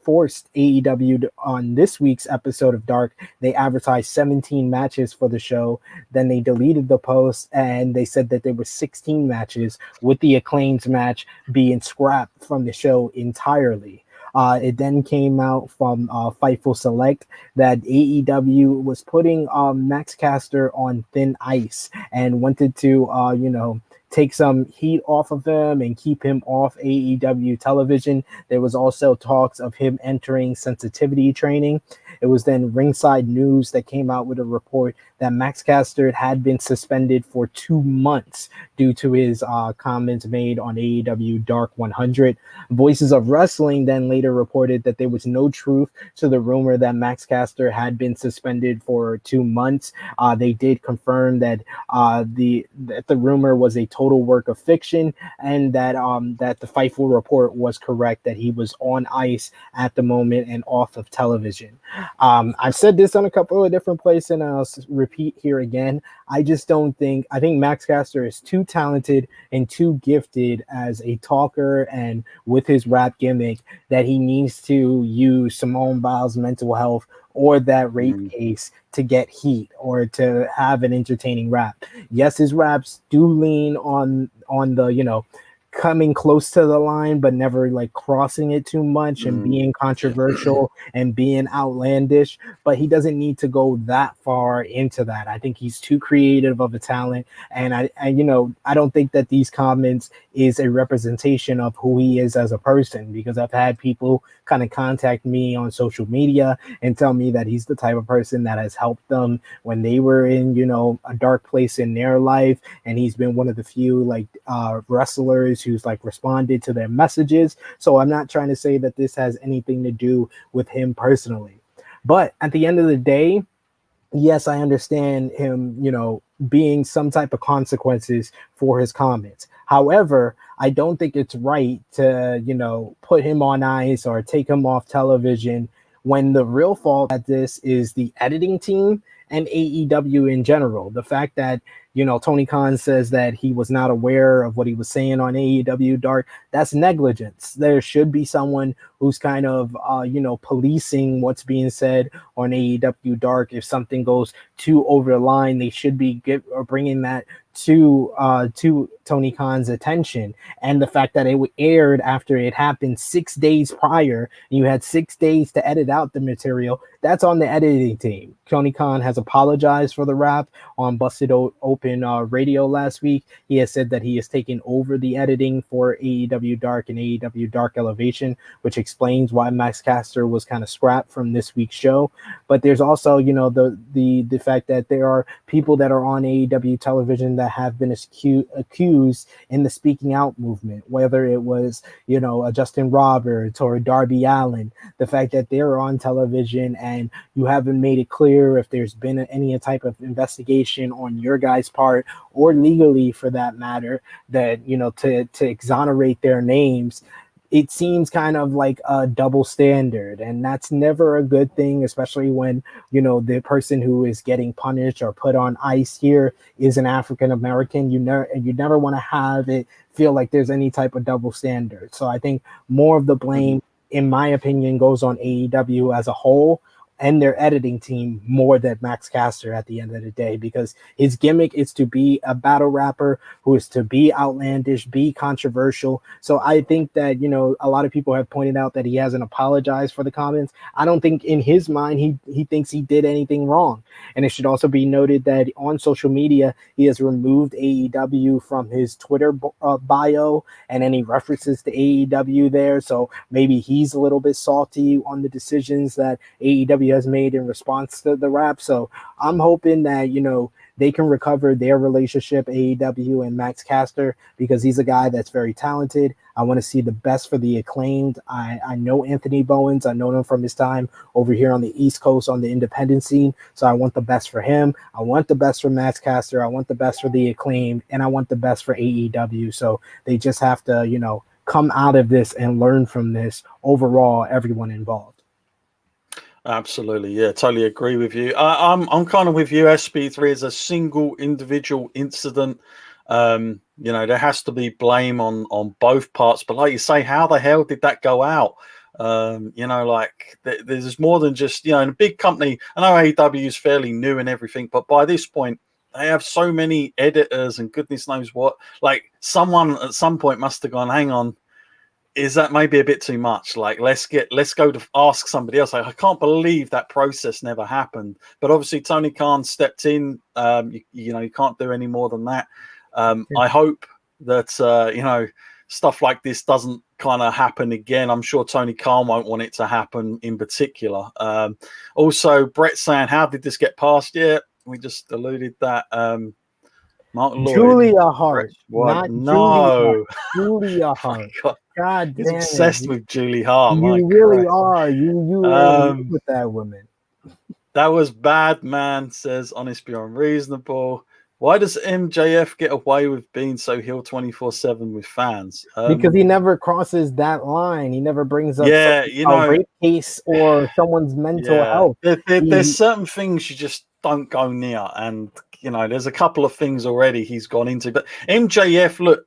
forced AEW on this week's episode of Dark. They advertised 17 matches for the show. Then they deleted the post and they said that there were 16 matches, with the Acclaimed match being scrapped from the show entirely. It then came out from Fightful Select that AEW was putting Max Caster on thin ice and wanted to, take some heat off of him and keep him off AEW television. There was also talks of him entering sensitivity training. It was then Ringside News that came out with a report that Max Caster had been suspended for 2 months due to his comments made on AEW Dark 100. Voices of Wrestling then later reported that there was no truth to the rumor that Max Caster had been suspended for 2 months. They did confirm that the rumor was a total work of fiction, and that the Fightful report was correct, that he was on ice at the moment and off of television. I've said this on a couple of different places, and I'll repeat here again. I think Max Caster is too talented and too gifted as a talker and with his rap gimmick that he needs to use Simone Biles' mental health or that rape case to get heat or to have an entertaining rap. Yes, his raps do lean on the, coming close to the line but never like crossing it too much and being controversial and being outlandish, but he doesn't need to go that far into that. I think he's too creative of a talent, and I don't think that these comments is a representation of who he is as a person, because I've had people kind of contact me on social media and tell me that he's the type of person that has helped them when they were in, a dark place in their life, and he's been one of the few like wrestlers who's like responded to their messages. So I'm not trying to say that this has anything to do with him personally, but at the end of the day, yes, I understand him, being some type of consequences for his comments. However, I don't think it's right to, put him on ice or take him off television when the real fault at this is the editing team and AEW in general. The fact that, Tony Khan says that he was not aware of what he was saying on AEW Dark, that's negligence. There should be someone who's kind of, policing what's being said on AEW Dark. If something goes too over the line, they should be bringing that to Tony Khan's attention. And the fact that it aired after it happened 6 days prior, and you had 6 days to edit out the material, that's on the editing team. Tony Khan has apologized for the rap on Busted Open Radio last week. He has said that he is taking over the editing for AEW Dark and AEW Dark Elevation, which explains why Max Caster was kind of scrapped from this week's show. But there's also, the fact that there are people that are on AEW television that have been accused in the speaking out movement, whether it was, a Justin Roberts or Darby Allin. The fact that they're on television and you haven't made it clear if there's been any type of investigation on your guys' part, or legally for that matter, that, to exonerate their names, it seems kind of like a double standard, and that's never a good thing, especially when, the person who is getting punished or put on ice here is an African American. You never want to have it feel like there's any type of double standard. So I think more of the blame, in my opinion, goes on AEW as a whole and their editing team more than Max Caster at the end of the day, because his gimmick is to be a battle rapper who is to be outlandish, be controversial. So I think that, a lot of people have pointed out that he hasn't apologized for the comments. I don't think in his mind he thinks he did anything wrong. And it should also be noted that on social media, he has removed AEW from his Twitter bio and any references to AEW there. So maybe he's a little bit salty on the decisions that AEW has made in response to the rap. So I'm hoping that, they can recover their relationship, AEW and Max Caster, because he's a guy that's very talented. I want to see the best for the Acclaimed. I know Anthony Bowens. I know him from his time over here on the East Coast on the independent scene. So I want the best for him. I want the best for Max Caster. I want the best for the Acclaimed, and I want the best for AEW. So they just have to, come out of this and learn from this overall, everyone involved. Absolutely, yeah, totally agree with you. I'm kind of with you. SP3 is a single individual incident. There has to be blame on both parts. But like you say, how the hell did that go out? There's more than just, in a big company. I know AEW is fairly new and everything, but by this point, they have so many editors and goodness knows what. Like, someone at some point must have gone, hang on, is that maybe a bit too much? Like, let's go to ask somebody else. Like, I can't believe that process never happened. But obviously Tony Khan stepped in. You can't do any more than that. I hope that stuff like this doesn't kind of happen again. I'm sure Tony Khan won't want it to happen in particular. Also, Brett saying, how did this get passed? Yeah, we just alluded that. Mark Lloyd, Julia Hart. What? No. Julia Hart. God He's damn obsessed with Julie Hart. You really are. You really with that woman. That was bad, man, says Honest Beyond Reasonable. Why does MJF get away with being so heel 24/7 with fans? Because he never crosses that line. He never brings up a rape case or someone's mental health. There's certain things you just don't go near, and there's a couple of things already he's gone into. But MJF, look,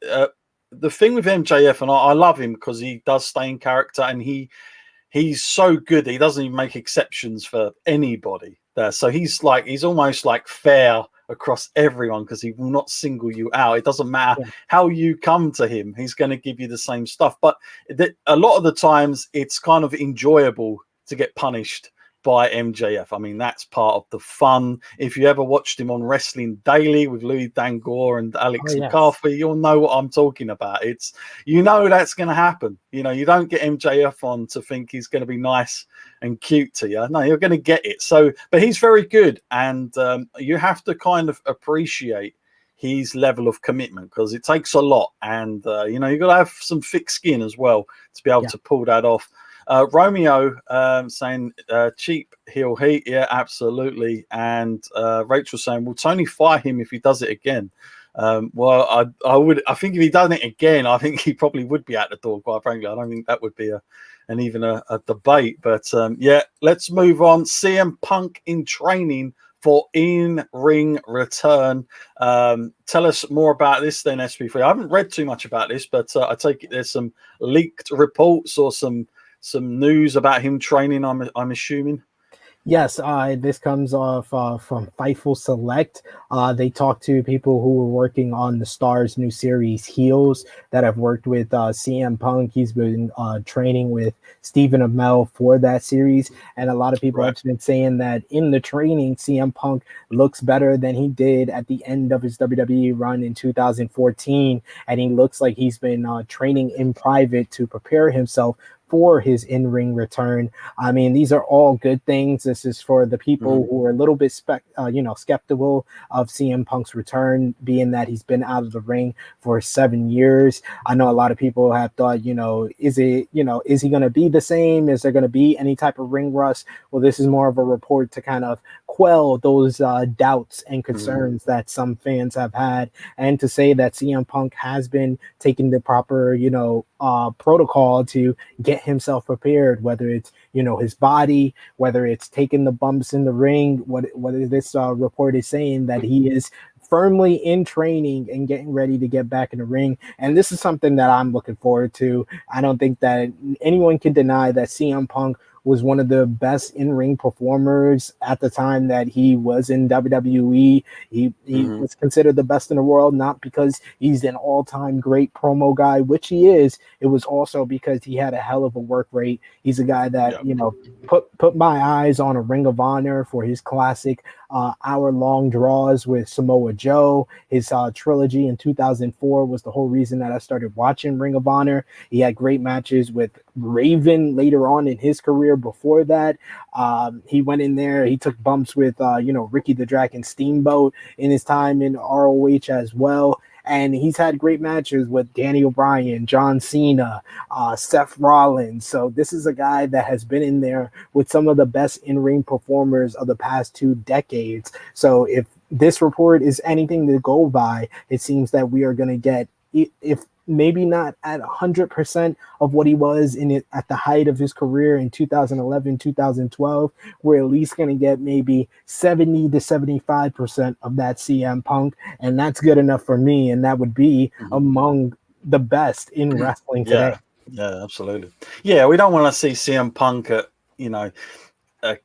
the thing with MJF, and I love him because he does stay in character, and he's so good that he doesn't even make exceptions for anybody there. So he's almost like fair across everyone because he will not single you out. It doesn't matter how you come to him, he's going to give you the same stuff. But a lot of the times it's kind of enjoyable to get punished by MJF. I mean, that's part of the fun. If you ever watched him on Wrestling Daily with Louis Dangor and Alex McCarthy, you'll know what I'm talking about. It's, that's going to happen. You don't get MJF on to think he's going to be nice and cute to you. No, you're going to get it. So, but he's very good, and you have to kind of appreciate his level of commitment because it takes a lot, and you've got to have some thick skin as well to be able to pull that off. Romeo saying cheap heel heat. Yeah, absolutely. And Rachel saying, will Tony fire him if he does it again? Well, I think if he done it again, I think he probably would be out the door, quite frankly. I don't think that would be even a debate. But let's move on. CM Punk in training for in-ring return. Tell us more about this then, SP3. I haven't read too much about this, but I take it there's some leaked reports or some news about him training, I'm assuming. Yes, this comes off from Fightful Select. They talked to people who were working on the Star's new series, Heels, that have worked with CM Punk. He's been training with Stephen Amell for that series. And a lot of people have been saying that in the training, CM Punk looks better than he did at the end of his WWE run in 2014. And he looks like he's been training in private to prepare himself for his in-ring return. I mean, these are all good things. This is for the people who are a little bit skeptical of CM Punk's return, being that he's been out of the ring for 7 years. I know a lot of people have thought, is he going to be the same? Is there going to be any type of ring rust? Well, this is more of a report to kind of quell those doubts and concerns that some fans have had, and to say that CM Punk has been taking the proper, protocol to get himself prepared, whether it's his body, whether it's taking the bumps in the ring. What this report is saying, that he is firmly in training and getting ready to get back in the ring, and this is something that I'm looking forward to. I don't think that anyone can deny that CM Punk was one of the best in-ring performers at the time that he was in WWE. He was considered the best in the world, not because he's an all-time great promo guy, which he is. It was also because he had a hell of a work rate. He's a guy that, put my eyes on a Ring of Honor for his classic hour-long draws with Samoa Joe. His trilogy in 2004 was the whole reason that I started watching Ring of Honor. He had great matches with Raven later on in his career. Before that, he went in there. He took bumps with, Ricky the Dragon Steamboat in his time in ROH as well. And he's had great matches with Danny O'Brien, John Cena, Seth Rollins. So this is a guy that has been in there with some of the best in-ring performers of the past 2 decades. So if this report is anything to go by, it seems that we are going to get, if maybe not at 100% of what he was in it at the height of his career in 2011, 2012, we're at least going to get maybe 70 to 75% of that CM Punk. And that's good enough for me. And that would be among the best in wrestling today. Yeah, absolutely. Yeah, we don't want to see CM Punk at,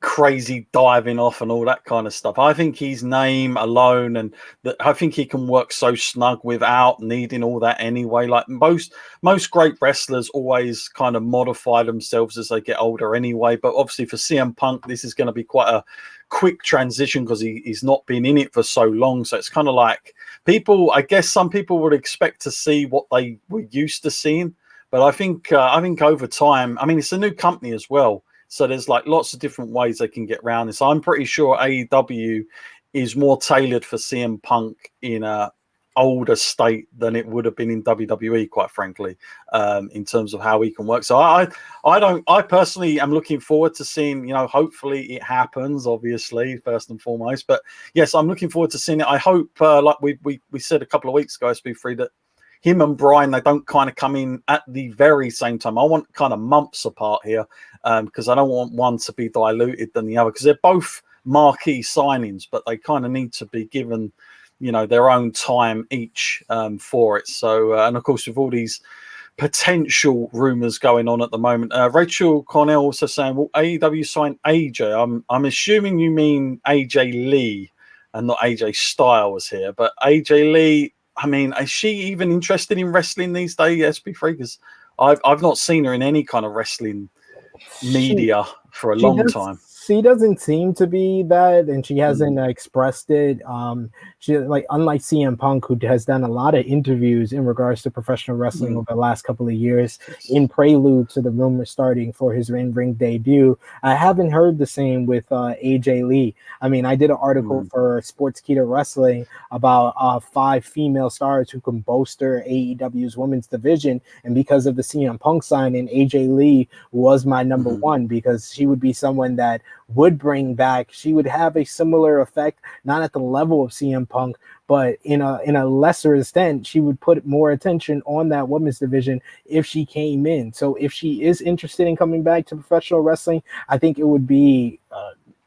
crazy diving off and all that kind of stuff. I think his name alone, and I think he can work so snug without needing all that anyway. Like most great wrestlers always kind of modify themselves as they get older anyway. But obviously for CM Punk, this is going to be quite a quick transition because he's not been in it for so long. So it's kind of like some people would expect to see what they were used to seeing. But I think over time, I mean, it's a new company as well. So there's like lots of different ways they can get around this. I'm pretty sure AEW is more tailored for CM Punk in a older state than it would have been in WWE, quite frankly, in terms of how he can work. So I personally am looking forward to seeing, hopefully it happens, obviously, first and foremost. But yes, I'm looking forward to seeing it. I hope, like we said a couple of weeks ago, SP3, that him and Brian, they don't kind of come in at the very same time. I want kind of months apart here because I don't want one to be diluted than the other, because they're both marquee signings, but they kind of need to be given, their own time each for it. So, and of course, with all these potential rumors going on at the moment, Rachel Cornell also saying, "Will AEW sign AJ?" I'm assuming you mean AJ Lee. and not AJ Styles here. But AJ Lee, I mean, is she even interested in wrestling these days, SP3? Because I've not seen her in any kind of wrestling media for a long time. She doesn't seem to be that, and she hasn't expressed it. She, like, unlike CM Punk, who has done a lot of interviews in regards to professional wrestling over the last couple of years, in prelude to the rumor starting for his in-ring debut. I haven't heard the same with AJ Lee. I mean, I did an article for Sportskeeda Wrestling about 5 female stars who can bolster AEW's women's division, and because of the CM Punk signing, AJ Lee was my number one, because she would be someone that would bring back, she would have a similar effect, not at the level of CM Punk, but in a lesser extent, she would put more attention on that women's division if she came in. So if she is interested in coming back to professional wrestling, I think it would be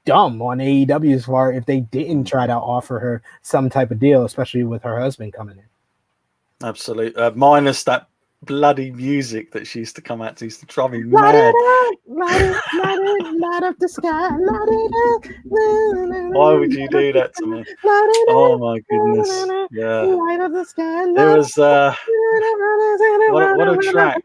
dumb on AEW's part if they didn't try to offer her some type of deal, especially with her husband coming in. Absolutely. Minus that bloody music that she used to come out to, used to drive me Light mad. it up, light up the sky, light it up. Why would you do that to me? Oh my goodness. Yeah. Light up the sky. It was what a track.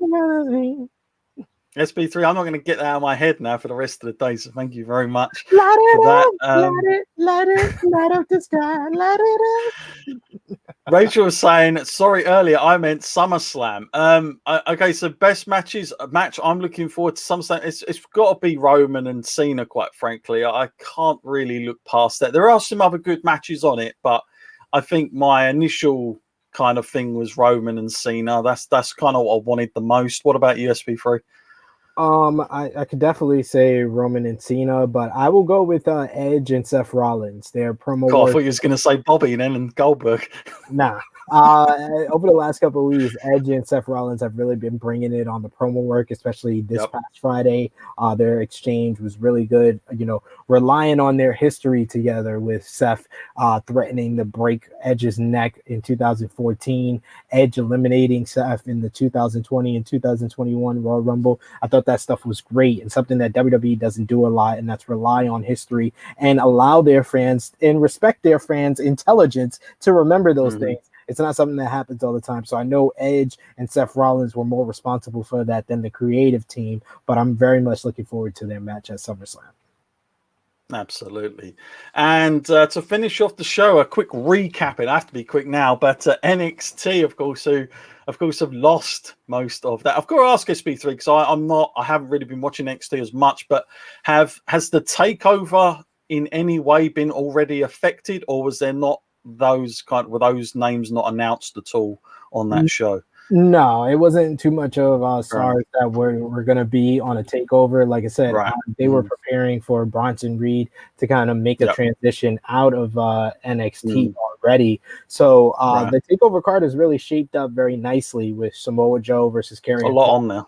SB3, I'm not going to get that out of my head now for the rest of the day, so thank you very much for that. Light up the sky, light it up. Rachel was saying, sorry, earlier I meant SummerSlam. Okay, so best matches, a match I'm looking forward to SummerSlam. It's got to be Roman and Cena, quite frankly. I can't really look past that. There are some other good matches on it, but I think my initial kind of thing was Roman and Cena. That's kind of what I wanted the most. What about you, SB3? I could definitely say Roman and Cena, but I will go with Edge and Seth Rollins. Their promo. God, I thought you was going to say Bobby and Goldberg. Nah. Over the last couple of weeks, Edge and Seth Rollins have really been bringing it on the promo work, especially this past Friday. Their exchange was really good, relying on their history together, with Seth threatening to break Edge's neck in 2014, Edge eliminating Seth in the 2020 and 2021 Royal Rumble. I thought that stuff was great, and something that WWE doesn't do a lot, and that's rely on history and allow their fans and respect their fans' intelligence to remember those things. It's not something that happens all the time. So I know Edge and Seth Rollins were more responsible for that than the creative team, but I'm very much looking forward to their match at SummerSlam. Absolutely. And to finish off the show, a quick recap. It has to be quick now, but NXT, of course, have lost most of that. I've got to ask SB3 because I haven't really been watching NXT as much, but has the takeover in any way been already affected, or was there not were those names not announced at all on that show? No, it wasn't too much of stars that were going to be on a takeover. Like I said, they were preparing for Bronson Reed to kind of make a transition out of NXT already. So the takeover card is really shaped up very nicely, with Samoa Joe versus Karrion. A lot on there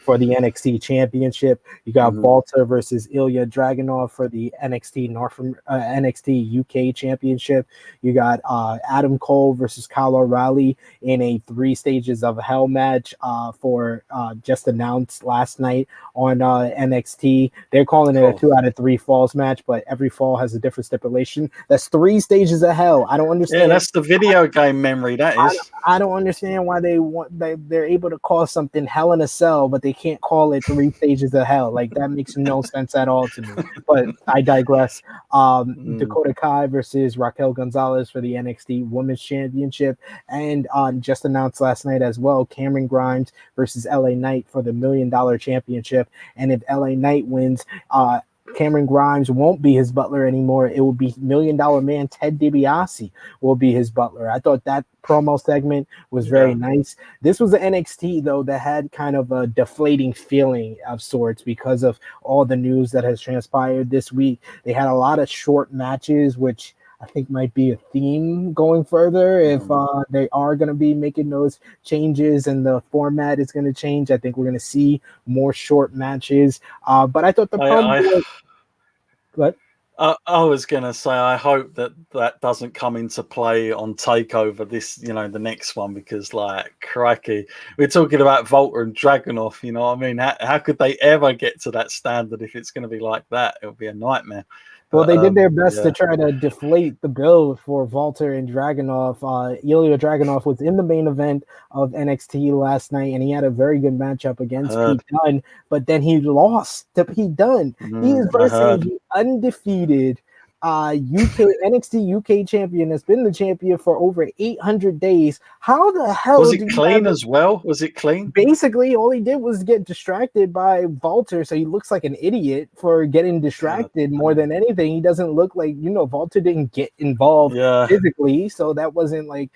for the NXT Championship. You got Walter versus Ilya Dragunov for the NXT NXT UK Championship. You got Adam Cole versus Kyle O'Reilly in a 3 stages of hell match for just announced last night on NXT. They're calling it a 2 out of 3 falls match, but every fall has a different stipulation. That's 3 stages of hell. I don't understand. Yeah, that's the video game memory. That is. I don't understand why they're able to call something Hell in a Cell, but they can't call it 3 stages of hell. Like, that makes no sense at all to me. But I digress. Dakota Kai versus Raquel Gonzalez for the NXT Women's Championship, and just announced last night as well, Cameron Grimes versus LA Knight for the $1 Million Championship. And if LA Knight wins, Cameron Grimes won't be his butler anymore. It will be $1 Million Man Ted DiBiase will be his butler. I thought that promo segment was very nice. This was the NXT, though, that had kind of a deflating feeling of sorts because of all the news that has transpired this week. They had a lot of short matches, which I think might be a theme going further if they are going to be making those changes and the format is going to change. I think we're going to see more short matches. But I thought the promo... What? I was going to say, I hope that doesn't come into play on TakeOver this, the next one, because, like, crikey, we're talking about Volta and Dragunov, you know what I mean? How could they ever get to that standard if it's going to be like that? It'll be a nightmare. Well, But, they did their best to yeah. try to deflate the bill for Walter and Dragunov. Ilya Dragunov was in the main event of NXT last night, and he had a very good matchup against Heard. Pete Dunne, but then he lost to Pete Dunne. He is I versing heard. the undefeated UK NXT UK champion that's been the champion for over 800 days. How the hell Was it do you clean have as well? Was it clean? Basically, all he did was get distracted by Walter, so he looks like an idiot for getting distracted more than anything. He doesn't look like, Walter didn't get involved Yeah. physically, so that wasn't like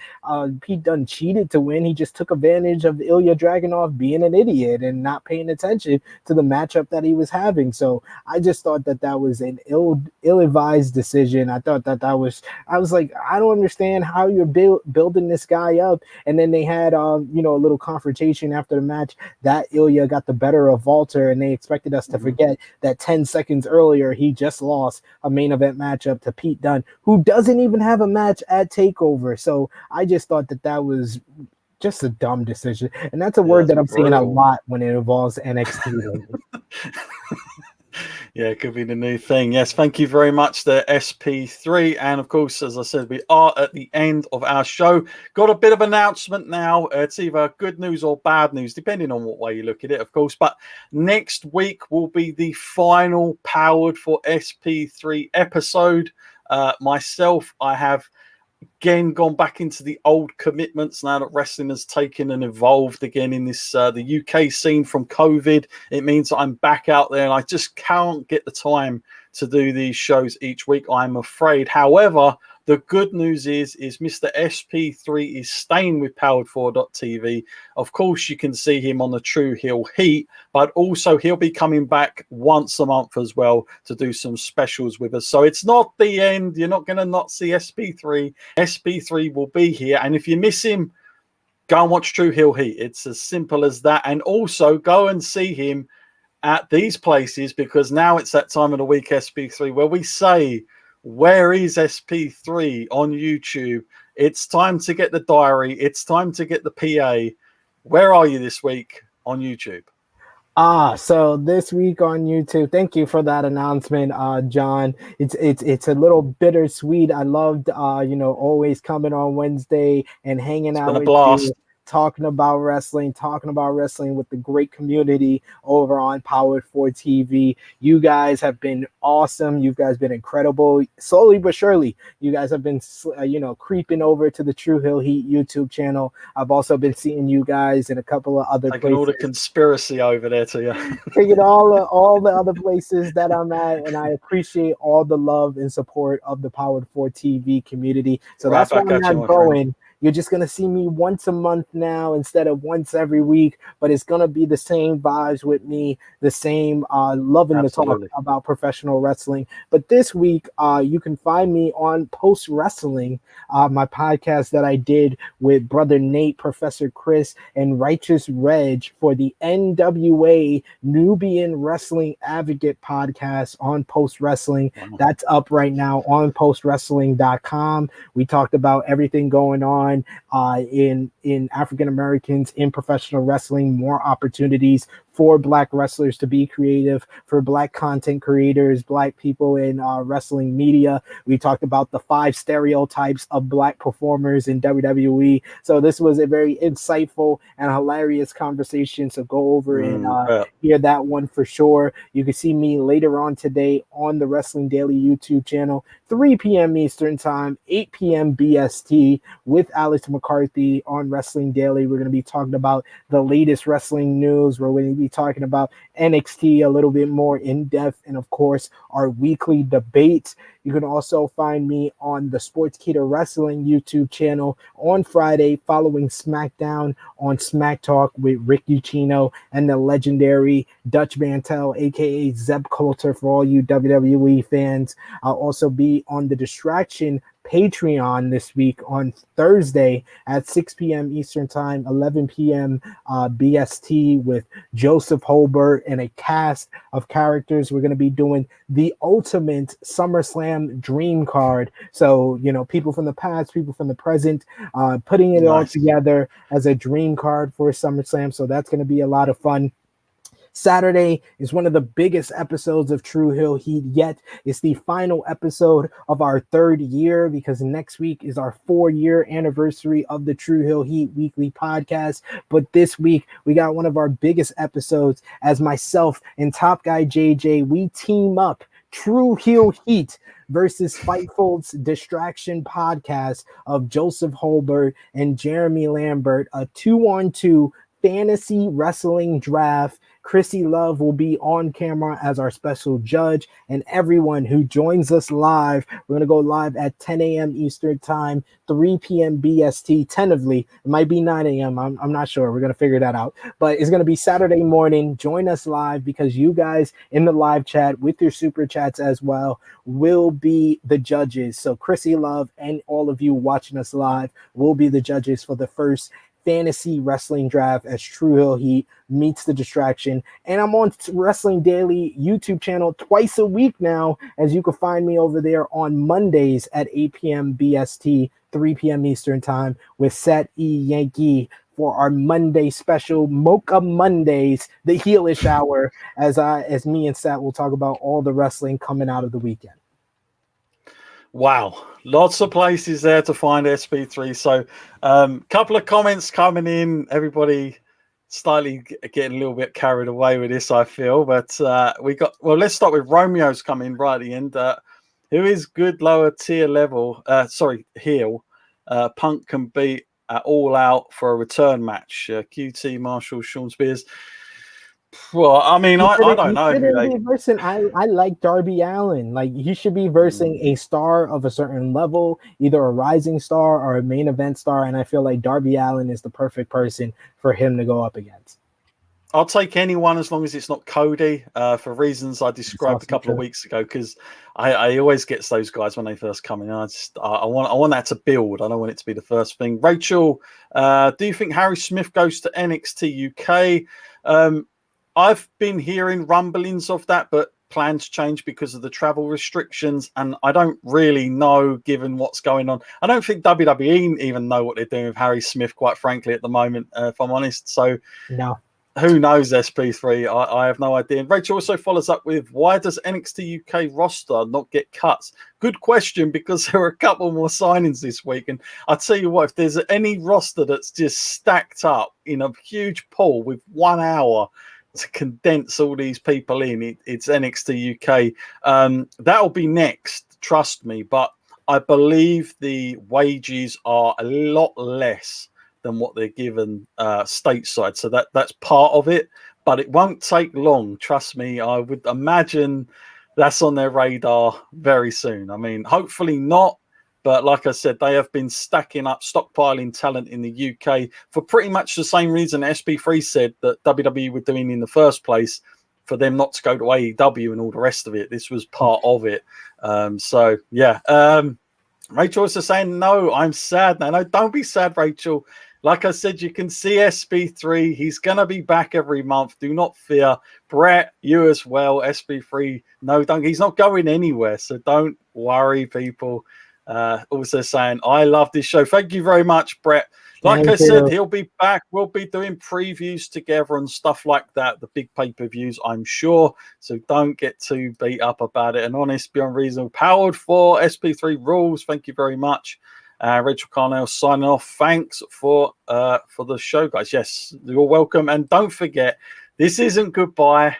Pete Dunne cheated to win. He just took advantage of Ilya Dragunov being an idiot and not paying attention to the matchup that he was having. So I just thought that was an ill-advised decision. I thought I was like, I don't understand how you're building this guy up. And then they had a little confrontation after the match that Ilya got the better of Walter, and they expected us to forget that 10 seconds earlier he just lost a main event matchup to Pete Dunne, who doesn't even have a match at TakeOver. So I just thought that was just a dumb decision, and that's a word that I'm seeing a lot when it involves NXT. Yeah, it could be the new thing. Yes, thank you very much, the SP3. And of course, as I said, we are at the end of our show. Got a bit of announcement now. It's either good news or bad news, depending on what way you look at it, of course. But next week will be the final Powered for SP3 episode. Myself, I have again gone back into the old commitments now that wrestling has taken and evolved again in this the UK scene from COVID. It means that I'm back out there and I just can't get the time to do these shows each week, I'm afraid. However, the good news is Mr. SP3 is staying with Powered4.TV. Of course, you can see him on the True Heel Heat, but also he'll be coming back once a month as well to do some specials with us. So it's not the end. You're not going to not see SP3. SP3 will be here. And if you miss him, go and watch True Heel Heat. It's as simple as that. And also go and see him at these places, because now it's that time of the week, SP3, where we say, where is SP3 on YouTube? It's time to get the diary. It's time to get the PA. Where are you this week on YouTube? So this week on YouTube, thank you for that announcement, John. It's a little bittersweet. I loved, always coming on Wednesday and hanging out with you, talking about wrestling with the great community over on Powered4TV. You guys have been awesome. You guys been incredible. Slowly but surely, you guys have been, creeping over to the True Heel Heat YouTube channel. I've also been seeing you guys in a couple of other places. All the conspiracy over there to you. Taking all the other places that I'm at, and I appreciate all the love and support of the Powered4TV community. So that's why I'm not going. You're just going to see me once a month now instead of once every week, but it's going to be the same vibes with me, the same loving to talk about professional wrestling. But this week, you can find me on Post Wrestling, my podcast that I did with Brother Nate, Professor Chris, and Righteous Reg for the NWA Nubian Wrestling Advocate podcast on Post Wrestling. Wow. That's up right now on postwrestling.com. We talked about everything going on in African Americans in professional wrestling, more opportunities for Black wrestlers to be creative, for Black content creators, Black people in wrestling media. We talked about the 5 stereotypes of Black performers in WWE. So this was a very insightful and hilarious conversation. So go over and hear that one for sure. You can see me later on today on the Wrestling Daily YouTube channel, 3 p.m. Eastern Time, 8 p.m. BST, with Alex McCarthy on Wrestling Daily. We're going to be talking about the latest wrestling news. We're going to be talking about NXT a little bit more in depth, and of course our weekly debates. You can also find me on the Sportskeeda Wrestling YouTube channel on Friday following SmackDown on Smack Talk with Rick Ucchino and the legendary Dutch Mantel, aka Zeb Coulter, for all you WWE fans. I'll also be on the Distraction Patreon this week on Thursday at 6 p.m. Eastern Time, 11 p.m. BST, with Joseph Holbert and a cast of characters. We're going to be doing the ultimate SummerSlam dream card. So, people from the past, people from the present, putting it all together as a dream card for SummerSlam. So that's going to be a lot of fun. Saturday is one of the biggest episodes of True Hill Heat yet. It's the final episode of our 3rd year because next week is our 4-year anniversary of the True Hill Heat weekly podcast. But this week, we got one of our biggest episodes as myself and Top Guy JJ, we team up True Hill Heat versus Fightful's Distraction podcast of Joseph Holbert and Jeremy Lambert, a 2-on-2 fantasy wrestling draft. Chrissy Love will be on camera as our special judge, and everyone who joins us live, we're going to go live at 10 a.m. Eastern Time, 3 p.m. BST, tentatively. It might be 9 a.m. I'm not sure. We're going to figure that out. But it's going to be Saturday morning. Join us live because you guys in the live chat with your super chats as well will be the judges. So Chrissy Love and all of you watching us live will be the judges for the first fantasy wrestling draft as True Hill Heat meets the Distraction. And I'm on Wrestling Daily YouTube channel twice a week now, as you can find me over there on Mondays at 8 p.m. BST, 3 p.m. Eastern Time with Set E Yankee for our Monday special Mocha Mondays, the Heelish Hour, as me and Sat will talk about all the wrestling coming out of the weekend. Wow, lots of places there to find SP3. So, couple of comments coming in. Everybody slightly getting a little bit carried away with this, I feel. But let's start with Romeo's coming right at the end. Who is good lower tier level? Heel. Punk can beat All Out for a return match. QT, Marshall, Sean Spears. Well, I mean, I don't know. I like Darby Allin. Like, he should be versing a star of a certain level, either a rising star or a main event star. And I feel like Darby Allin is the perfect person for him to go up against. I'll take anyone as long as it's not Cody, for reasons I described a couple of weeks ago. Because I always get those guys when they first come in. I want that to build. I don't want it to be the first thing. Rachel, do you think Harry Smith goes to NXT UK? I've been hearing rumblings of that, but plans change because of the travel restrictions, and I don't really know, given what's going on. I don't think WWE even know what they're doing with Harry Smith, quite frankly, at the moment, if I'm honest. So, no. Who knows, SP3? I have no idea. And Rachel also follows up with, why does NXT UK roster not get cuts? Good question, because there are a couple more signings this week. And I'll tell you what, if there's any roster that's just stacked up in a huge pool with 1 hour to condense all these people in, it's NXT UK. That'll be next, trust me. But I believe the wages are a lot less than what they're given stateside. So that's part of it. But it won't take long, trust me. I would imagine that's on their radar very soon. I mean, hopefully not. But like I said, they have been stacking up, stockpiling talent in the UK for pretty much the same reason SP3 said that WWE were doing in the first place, for them not to go to AEW and all the rest of it. This was part of it. Rachel also saying, no, I'm sad now. No, don't be sad, Rachel. Like I said, you can see SP3. He's going to be back every month. Do not fear. Brett, you as well, SP3. No, he's not going anywhere. So don't worry, people. Also saying, I love this show. Thank you very much, Brett. Like I said, he'll be back. We'll be doing previews together and stuff like that. The big pay-per-views, I'm sure. So don't get too beat up about it. And honest, beyond reasonable. Powered for SP3 rules. Thank you very much. Rachel Carnell signing off. Thanks for the show, guys. Yes, you're welcome. And don't forget, this isn't goodbye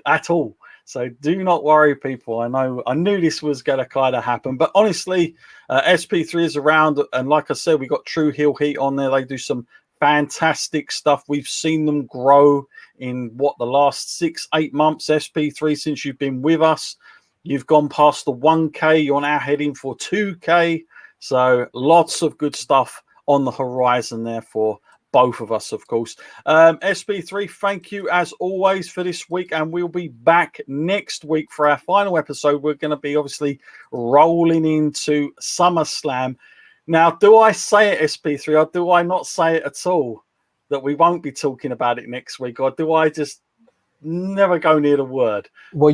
at all. So do not worry, people. I knew this was going to kind of happen. But honestly, SP3 is around. And like I said, we got True Hill Heat on there. They do some fantastic stuff. We've seen them grow in, the last 6-8 months, SP3, since you've been with us. You've gone past the 1K. You're now heading for 2K. So lots of good stuff on the horizon there for both of us, of course. SP3, thank you as always for this week, and we'll be back next week for our final episode. We're going to be obviously rolling into SummerSlam. Now, do I say it, SP3, or do I not say it at all, that we won't be talking about it next week, or do I just never go near the word? Well,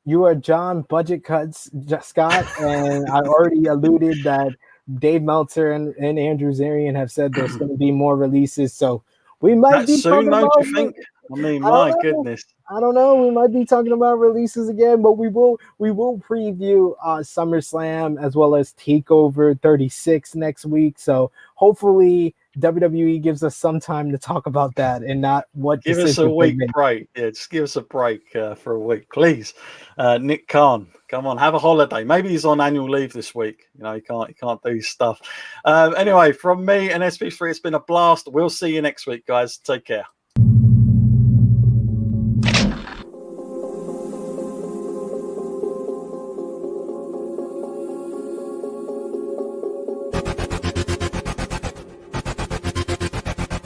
you are John Budget Cuts Scott, and I already alluded that Dave Meltzer and Andrew Zarian have said there's going to be more releases, so we might be soon, don't you think? I mean, I don't my know. goodness. I don't know. We might be talking about releases again, but we will preview SummerSlam as well as Takeover 36 next week. So hopefully WWE gives us some time to talk about that and not what Give us a decisions they week make. break. Yeah, just give us a break for a week, please. Nick Khan, come on, have a holiday. Maybe he's on annual leave this week. You know, he can't do stuff. Anyway, from me and SP3, it's been a blast. We'll see you next week, guys. Take care.